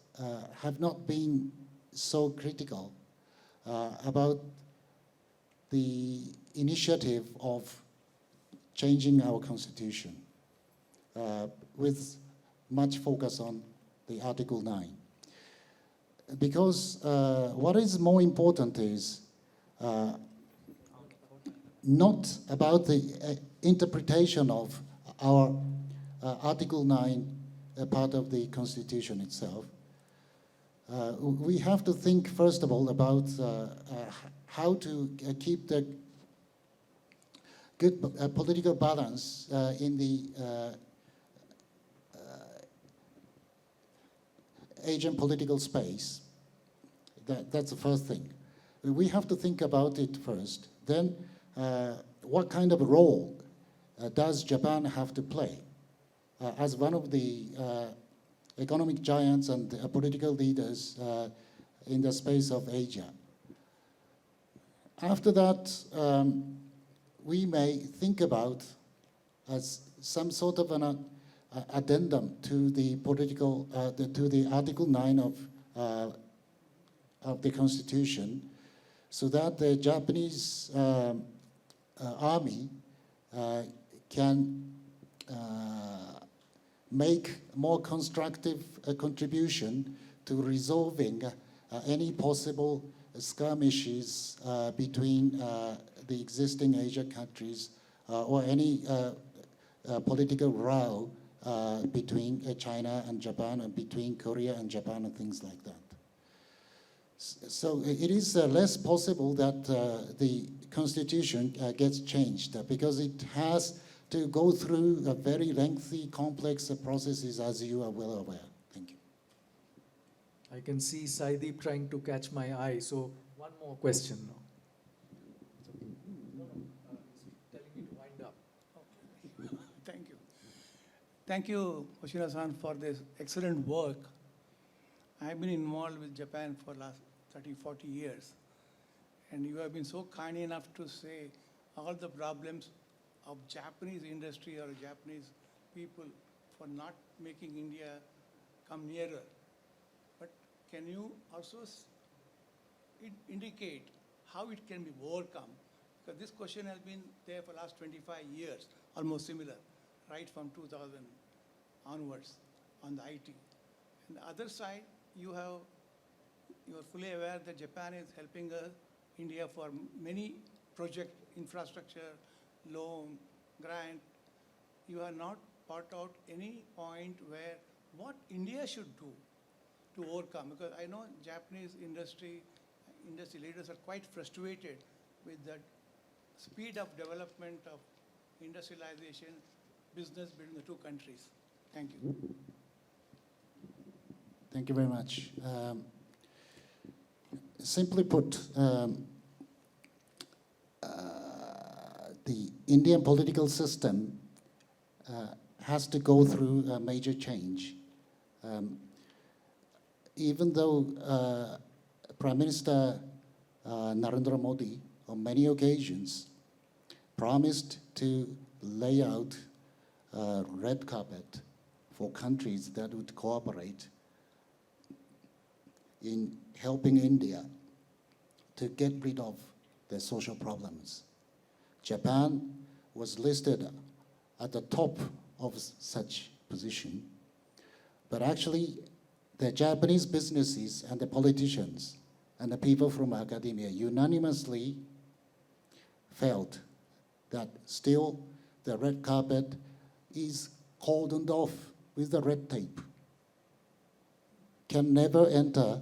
have not been so critical about the initiative of changing our constitution with much focus on the Article 9. Because what is more important is not about the interpretation of our Article 9 part of the Constitution itself. We have to think, first of all, about how to keep the good political balance in the Asian political space. That's the first thing. We have to think about it first. Then, what kind of role does Japan have to play as one of the economic giants and political leaders in the space of Asia? After that, we may think about as some sort of an addendum to the political, to the Article 9 of the Constitution, so that the Japanese army can make more constructive contribution to resolving any possible skirmishes between the existing Asian countries or any political row between China and Japan, and between Korea and Japan, and things like that. So it is less possible that the Constitution gets changed because it has to go through a very lengthy, complex processes, as you are well aware. Thank you. I can see Saideep trying to catch my eye, so one more question now. No, he's telling me to wind up. Thank you. Thank you, Hoshino-san, for this excellent work. I've been involved with Japan for last 30, 40 years. And you have been so kind enough to say all the problems of Japanese industry or Japanese people for not making India come nearer. But can you also indicate how it can be overcome? Because this question has been there for the last 25 years, almost similar, right from 2000 onwards on the IT. On the other side, you are fully aware that Japan is helping India for many project infrastructure, loan, grant. You have not brought out any point where what India should do to overcome, because I know Japanese industry leaders are quite frustrated with the speed of development of industrialization, business between the two countries. Thank you. Thank you very much. Simply put, the Indian political system has to go through a major change. Even though Prime Minister Narendra Modi, on many occasions, promised to lay out a red carpet for countries that would cooperate in helping India to get rid of their social problems. Japan was listed at the top of such position, but actually the Japanese businesses and the politicians and the people from academia unanimously felt that still the red carpet is cordoned off with the red tape, can never enter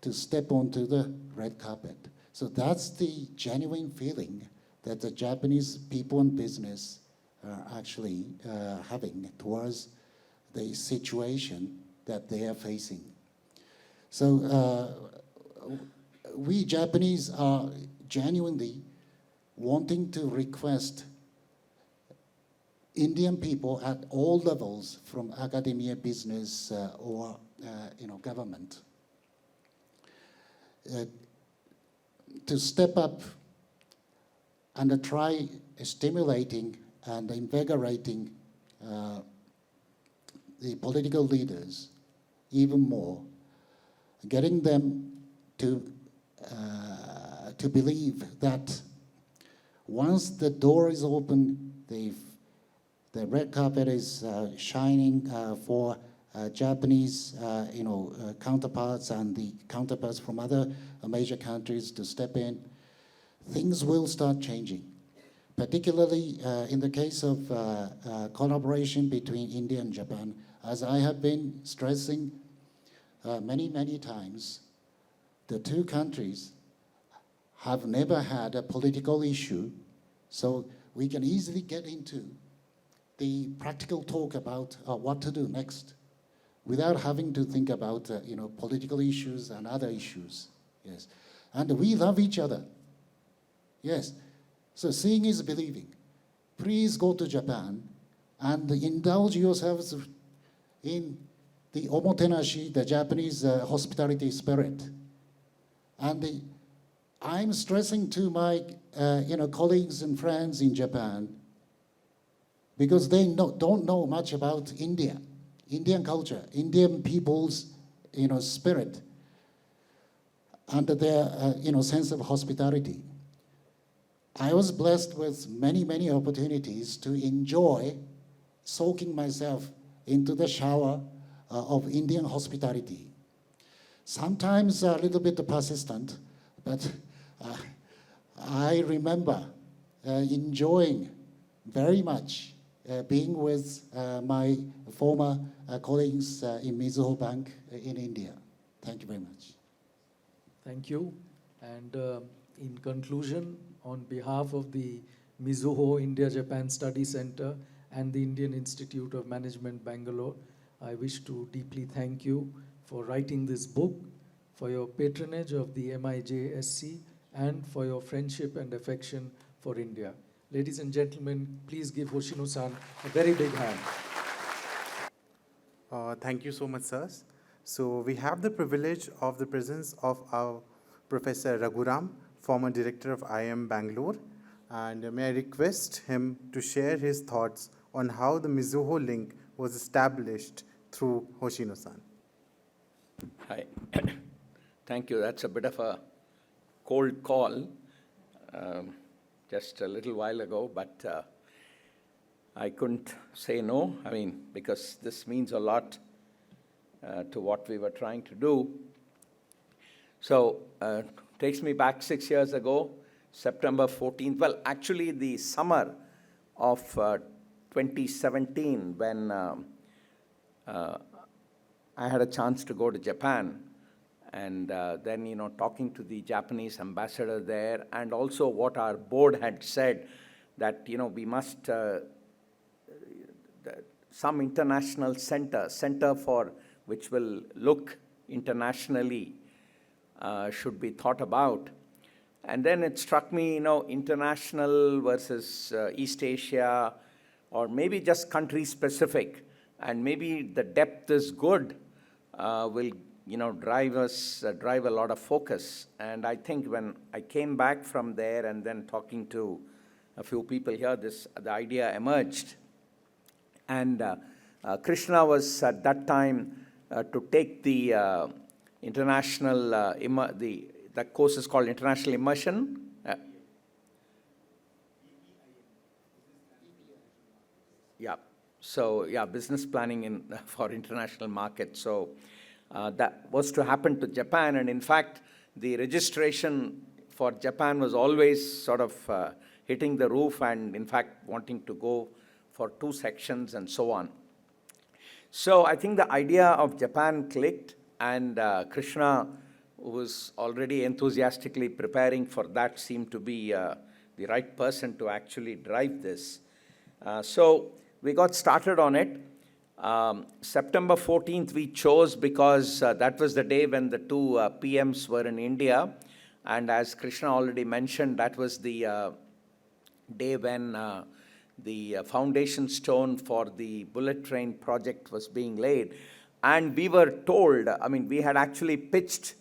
to step onto the red carpet. So that's the genuine feeling that the Japanese people and business are actually having towards the situation that they are facing. So we Japanese are genuinely wanting to request Indian people at all levels, from academia, business, or government, to step up and try stimulating and invigorating the political leaders even more, getting them to believe that once the door is open, the red carpet is shining for Japanese, counterparts and the counterparts from other major countries to step in, things will start changing. particularly in the case of collaboration between India and Japan. As I have been stressing many, many times, the two countries have never had a political issue, so we can easily get into the practical talk about what to do next without having to think about political issues and other issues. Yes, and we love each other. Yes, so seeing is believing. Please go to Japan and indulge yourselves in the omotenashi, the Japanese hospitality spirit. And I'm stressing to my colleagues and friends in Japan, because they don't know much about India, Indian culture, Indian people's spirit, and their sense of hospitality. I was blessed with many, many opportunities to enjoy soaking myself into the shower of Indian hospitality. Sometimes a little bit persistent, but I remember enjoying very much being with my former colleagues in Mizuho Bank in India. Thank you very much. Thank you. And in conclusion, on behalf of the Mizuho India-Japan Study Center and the Indian Institute of Management, Bangalore, I wish to deeply thank you for writing this book, for your patronage of the MIJSC, and for your friendship and affection for India. Ladies and gentlemen, please give Hoshino-san a very big hand. Thank you so much, sirs. So we have the privilege of the presence of our Professor Raghuram, former director of IIM Bangalore, and may I request him to share his thoughts on how the Mizuho link was established through Hoshino-san. Hi. Thank you. That's a bit of a cold call just a little while ago, but I couldn't say no. I mean, because this means a lot to what we were trying to do. So takes me back 6 years ago, September 14th. Well, actually, the summer of 2017, when I had a chance to go to Japan, and then, talking to the Japanese ambassador there, and also what our board had said, that, we must, some international center for which will look internationally, should be thought about. And then it struck me, international versus East Asia, or maybe just country specific, and maybe the depth is good, will drive a lot of focus. And I think when I came back from there and then talking to a few people here, the idea emerged. And Krishna was at that time to take the international, the course is called International Immersion. Yeah. So, business planning for international markets. So that was to happen to Japan. And in fact, the registration for Japan was always sort of hitting the roof and, in fact, wanting to go for 2 sections and so on. So I think the idea of Japan clicked, and Krishna, who was already enthusiastically preparing for that, seemed to be the right person to actually drive this. So we got started on it. September 14th we chose because that was the day when the 2 PMs were in India. And as Krishna already mentioned, that was the day when the foundation stone for the bullet train project was being laid. And we were told, we had actually pitched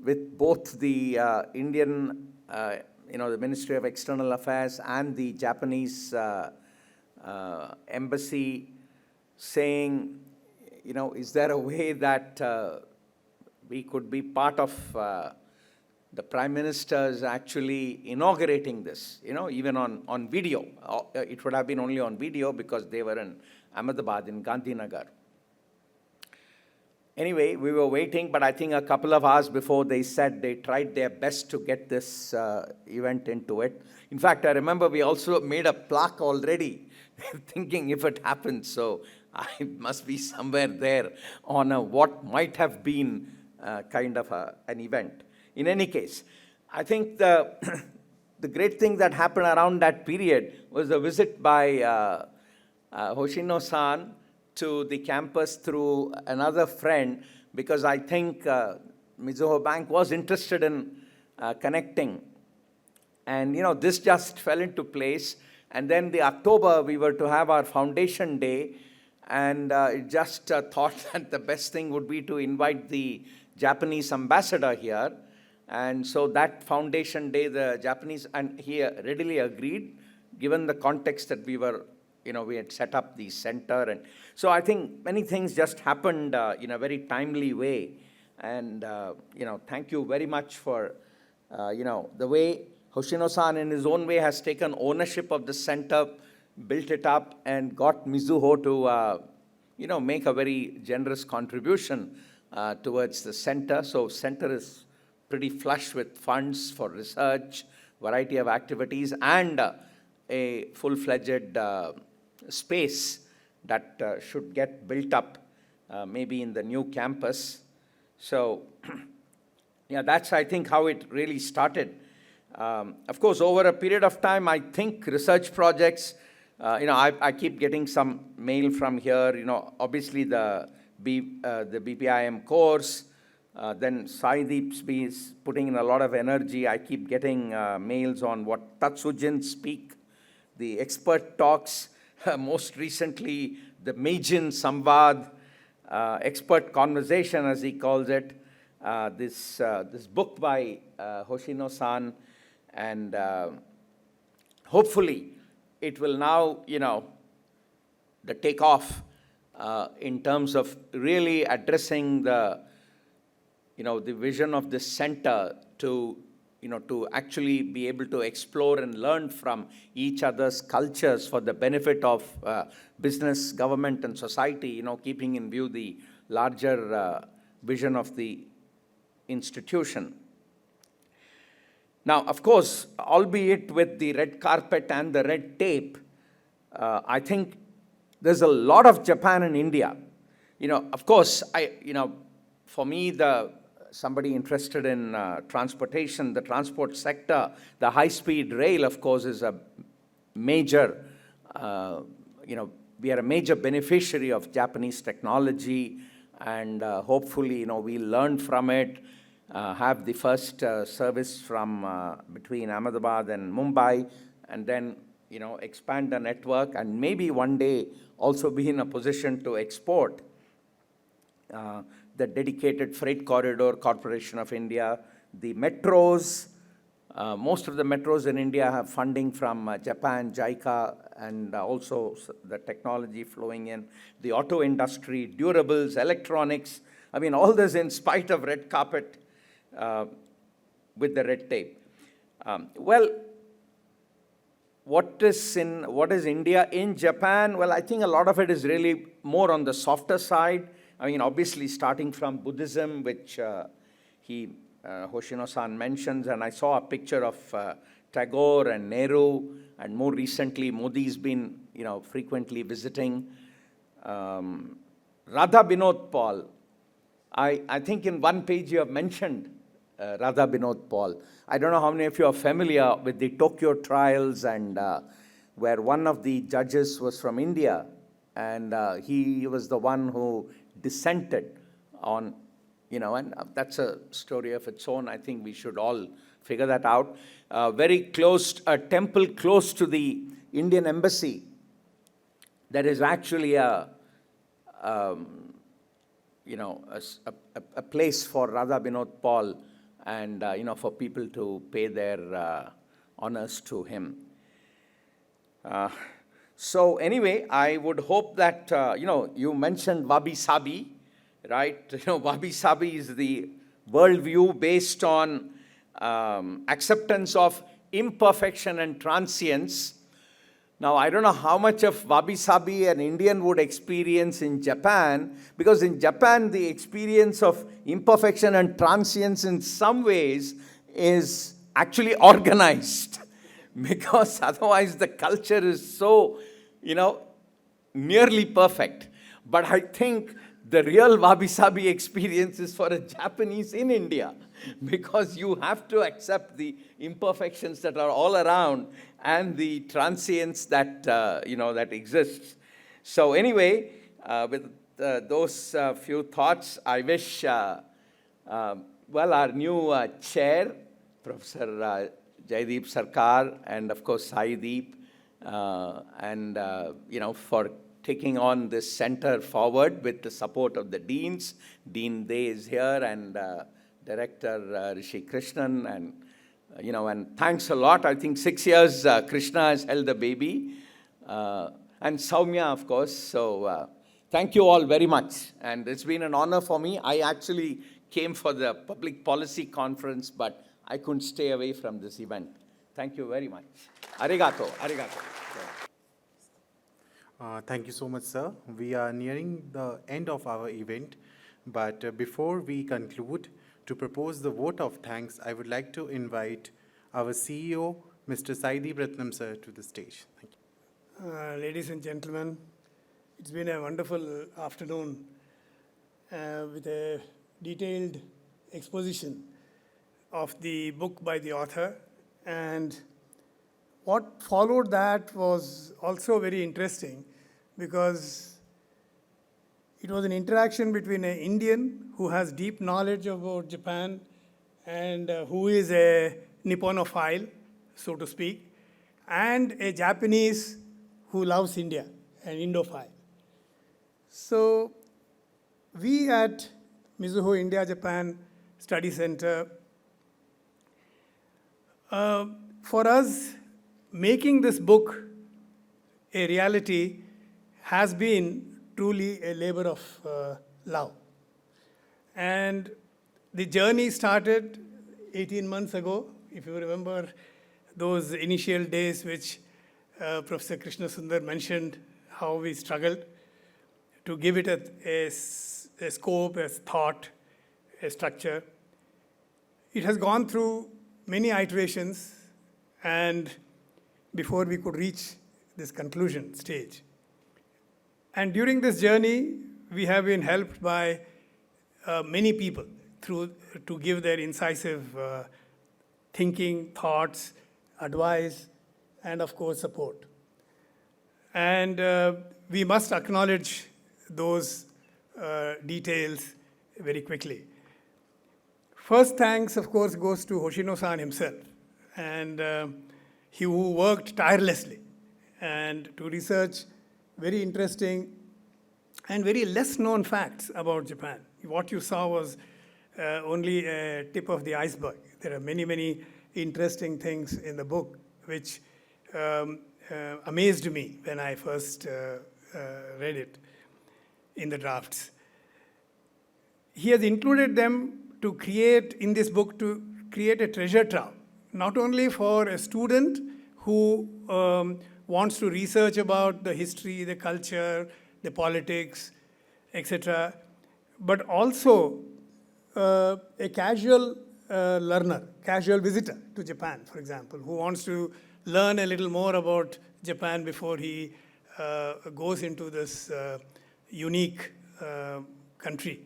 with both the Indian, the Ministry of External Affairs and the Japanese embassy, saying, is there a way that we could be part of the Prime Minister's actually inaugurating this, even on video. It would have been only on video because they were in Ahmedabad, in Gandhinagar. anyway, we were waiting, but I think a couple of hours before they said they tried their best to get this event into it. In fact, I remember we also made a plaque already, thinking if it happens, so I must be somewhere there on what might have been kind of an event. In any case, I think the, the great thing that happened around that period was a visit by Hoshino-san to the campus through another friend, because I think Mizuho Bank was interested in connecting. And, this just fell into place. And then the October, we were to have our foundation day, and it just thought that the best thing would be to invite the Japanese ambassador here. And so that foundation day, the Japanese, and he readily agreed, given the context that we were, we had set up the center. And so I think many things just happened in a very timely way. And, thank you very much for, the way Hoshino-san in his own way has taken ownership of the center, built it up, and got Mizuho to, make a very generous contribution towards the center. So center is pretty flush with funds for research, variety of activities, and a full-fledged space that should get built up maybe in the new campus. So, yeah, that's, I think, how it really started. Of course, over a period of time, I think research projects, I keep getting some mail from here, obviously the BPIM course, then Saideep's been putting in a lot of energy. I keep getting mails on what Tatsujin speak, the expert talks, most recently the Meijin Samvad, expert conversation as he calls it, this book by Hoshino-san, and hopefully it will now, the takeoff in terms of really addressing the, the vision of this center to, to actually be able to explore and learn from each other's cultures for the benefit of business, government, and society, keeping in view the larger vision of the institution. Now, of course, albeit with the red carpet and the red tape, I think there's a lot of Japan and India. Of course, for me, somebody interested in transportation, the transport sector, the high-speed rail, of course, is a major, we are a major beneficiary of Japanese technology, and hopefully, we learn from it, have the first service from between Ahmedabad and Mumbai, and then, expand the network, and maybe one day also be in a position to export the dedicated freight corridor Corporation of India, the metros. Most of the metros in India have funding from Japan, JICA, and also the technology flowing in, the auto industry, durables, electronics. I mean, all this in spite of red carpet with the red tape. Well, what is India in Japan? Well, I think a lot of it is really more on the softer side. I mean, obviously starting from Buddhism, which Hoshino-san mentions, and I saw a picture of Tagore and Nehru, and more recently Modi's been, frequently visiting. Radha Binod Paul, I think in one page you have mentioned Radha Binod Paul. I don't know how many of you are familiar with the Tokyo trials, and where one of the judges was from India, and he was the one who dissented on, and that's a story of its own. I think we should all figure that out. Very close, a temple close to the Indian embassy, there is actually a place for Radha Binod Paul, and for people to pay their honors to him. So anyway, I would hope that, you mentioned wabi-sabi, right? Wabi-sabi is the worldview based on acceptance of imperfection and transience. Now, I don't know how much of wabi-sabi an Indian would experience in Japan, because in Japan, the experience of imperfection and transience in some ways is actually organized, because otherwise the culture is so, nearly perfect. But I think the real wabi-sabi experience is for a Japanese in India, because you have to accept the imperfections that are all around and the transience that, that exists. So anyway, with those few thoughts, I wish, our new chair, Professor Jaideep Sarkar, and of course Saideep, for taking on this center forward with the support of the deans. Dean Day is here, and Director Rishi Krishnan, and thanks a lot. I think 6 years Krishna has held the baby, and Soumya, of course. So thank you all very much, and it's been an honor for me. I actually came for the public policy conference, but I couldn't stay away from this event. Thank you very much. Arigato, arigato. Thank you so much, sir. We are nearing the end of our event, but before we conclude, to propose the vote of thanks, I would like to invite our CEO, Mr. Saideep Ratnam, sir, to the stage. Thank you. Ladies and gentlemen, it's been a wonderful afternoon with a detailed exposition of the book by the author. And what followed that was also very interesting, because it was an interaction between an Indian who has deep knowledge about Japan and who is a Nipponophile, so to speak, and a Japanese who loves India, an Indophile. So we at Mizuho India Japan Study Center, for us, making this book a reality has been truly a labor of love. And the journey started 18 months ago, if you remember those initial days which Professor Krishna Sundar mentioned, how we struggled to give it a scope, a thought, a structure. It has gone through many iterations, and before we could reach this conclusion stage. And during this journey, we have been helped by many people to give their incisive thinking, thoughts, advice, and of course support. And we must acknowledge those details very quickly. First thanks, of course, goes to Hoshino-san himself, and he who worked tirelessly and to research very interesting and very less known facts about Japan. What you saw was only a tip of the iceberg. There are many, many interesting things in the book which amazed me when I first read it in the drafts. He has included them to create, in this book, to create a treasure trove, not only for a student who wants to research about the history, the culture, the politics, etc., but also a casual learner, casual visitor to Japan, for example, who wants to learn a little more about Japan before he goes into this unique country.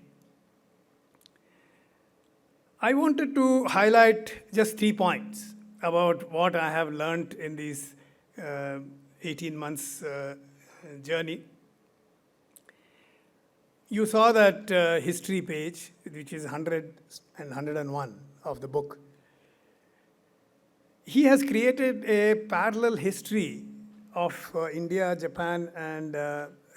I wanted to highlight just 3 points about what I have learned in these 18 months journey. You saw that history page, which is 100 and 101 of the book. He has created a parallel history of India, Japan, and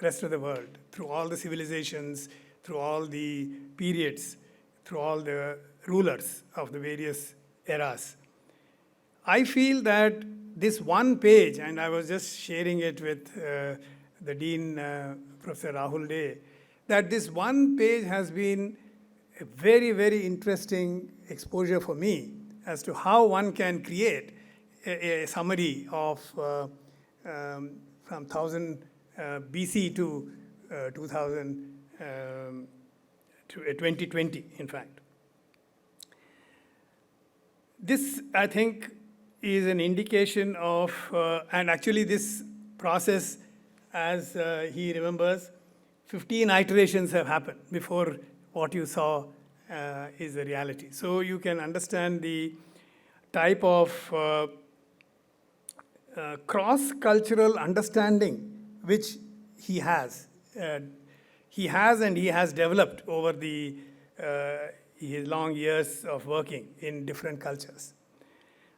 rest of the world, through all the civilizations, through all the periods, through all the rulers of the various eras. I feel that this one page, and I was just sharing it with the Dean, Professor Rahul Dey, that this one page has been a very, very interesting exposure for me as to how one can create a summary of from 1000 BC to 2020, in fact. This, I think, is an indication of, and actually this process, as he remembers, 15 iterations have happened before what you saw is the reality. So you can understand the type of cross-cultural understanding which he has. He has developed over his long years of working in different cultures.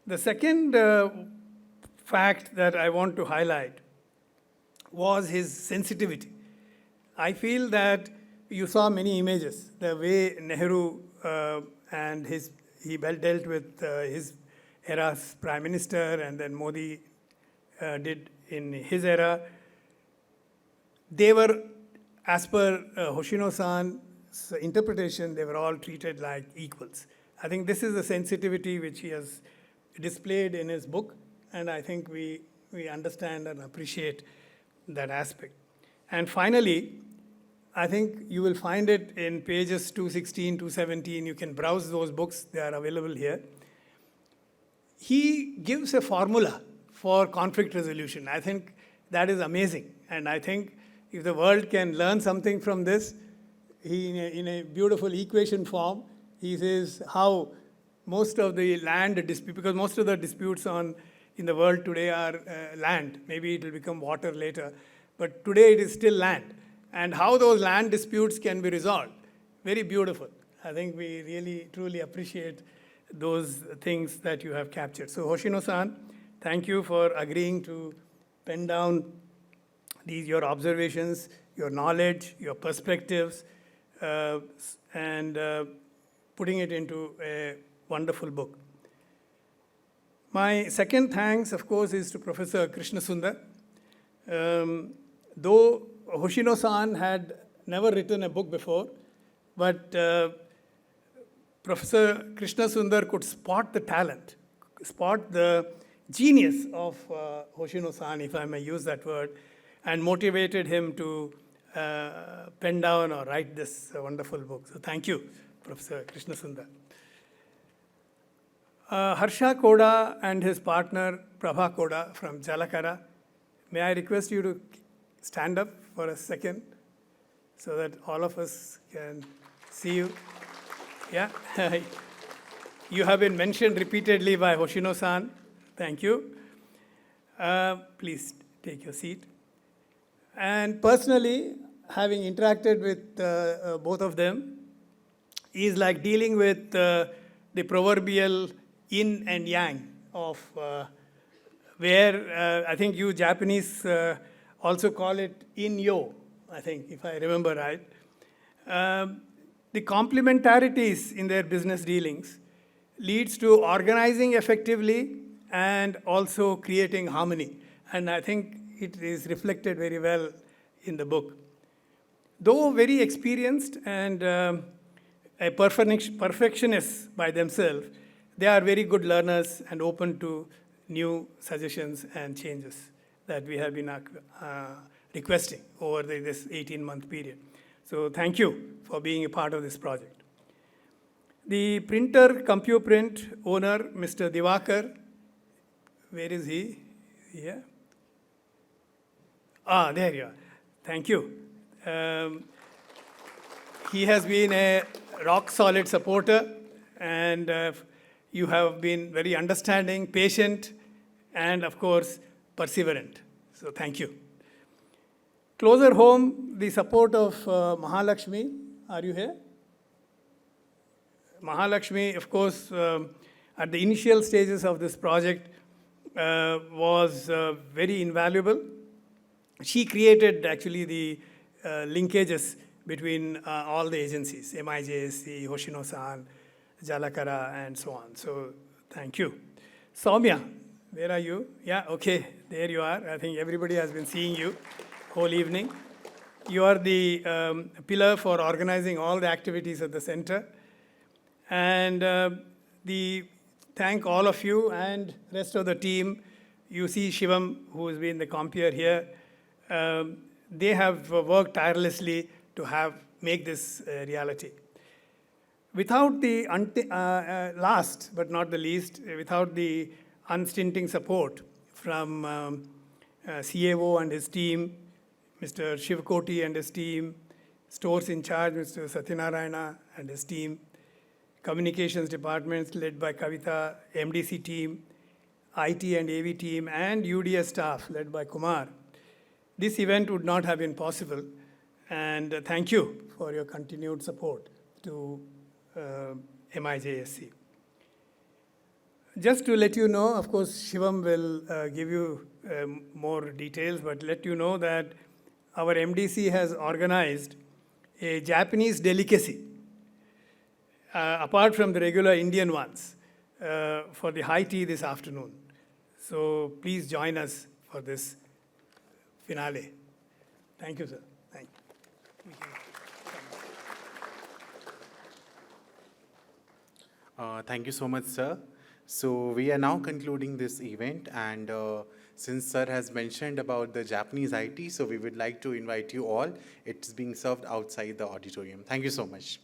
The second fact that I want to highlight was his sensitivity. I feel that you saw many images, the way Nehru and he dealt with his era's prime minister, and then Modi did in his era. They were, as per Hoshino-san's interpretation, they were all treated like equals. I think this is the sensitivity which he has displayed in his book, and I think we understand and appreciate that aspect. And finally, I think you will find it in pages 216, 217. You can browse those books. They are available here. He gives a formula for conflict resolution. I think that is amazing. And I think if the world can learn something from this, in a beautiful equation form, he says how most of the land dispute, because most of the disputes in the world today are land. Maybe it will become water later. But today it is still land. And how those land disputes can be resolved. Very beautiful. I think we really, truly appreciate those things that you have captured. So Hoshino-san, thank you for agreeing to pen down your observations, your knowledge, your perspectives, and putting it into a wonderful book. My second thanks, of course, is to Professor Krishna Sundar. Though Hoshino-san had never written a book before, but Professor Krishna Sundar could spot the talent, spot the genius of Hoshino-san, if I may use that word, and motivated him to pen down or write this wonderful book. So thank you, Professor Krishna Sundar. Harsha Koda and his partner Prabha Koda from Jalakara, may I request you to stand up for a second so that all of us can see you. Yeah, you have been mentioned repeatedly by Hoshino-san. Thank you. Please take your seat. And personally, having interacted with both of them is like dealing with the proverbial yin and yang of where I think you Japanese also call it in-yo, I think, if I remember right. The complementarities in their business dealings leads to organizing effectively and also creating harmony. And I think it is reflected very well in the book. Though very experienced and a perfectionist by themselves, they are very good learners and open to new suggestions and changes that we have been requesting over this 18-month period. So thank you for being a part of this project. The printer, CompuPrint owner, Mr. Divakar, where is he? Here? Ah, there you are. Thank you. He has been a rock-solid supporter, and you have been very understanding, patient, and of course, perseverant. So thank you. Closer home, the support of Mahalakshmi. Are you here? Mahalakshmi, of course, at the initial stages of this project was very invaluable. She created actually the linkages between all the agencies, MIJSC, Hoshino-san, Jalakara, and so on. So thank you. Soumya, where are you? Yeah, okay, there you are. I think everybody has been seeing you whole evening. You are the pillar for organizing all the activities at the center. And thank all of you and rest of the team. You see Shivam, who has been the compeer here. They have worked tirelessly to make this reality. Without the, last but not the least, without the unstinting support from CAO and his team, Mr. Shivkoti and his team, stores in charge, Mr. Satyanarayana and his team, communications departments led by Kavita, MDC team, IT and AV team, and UDS staff led by Kumar, this event would not have been possible. And thank you for your continued support to MIJSC. Just to let you know, of course, Shivam will give you more details, but let you know that our MDC has organized a Japanese delicacy, apart from the regular Indian ones, for the high tea this afternoon. So please join us for this finale. Thank you, sir. Thank you. Thank you so much, sir. So we are now concluding this event, and since sir has mentioned about the Japanese IT, so we would like to invite you all. It's being served outside the auditorium. Thank you so much.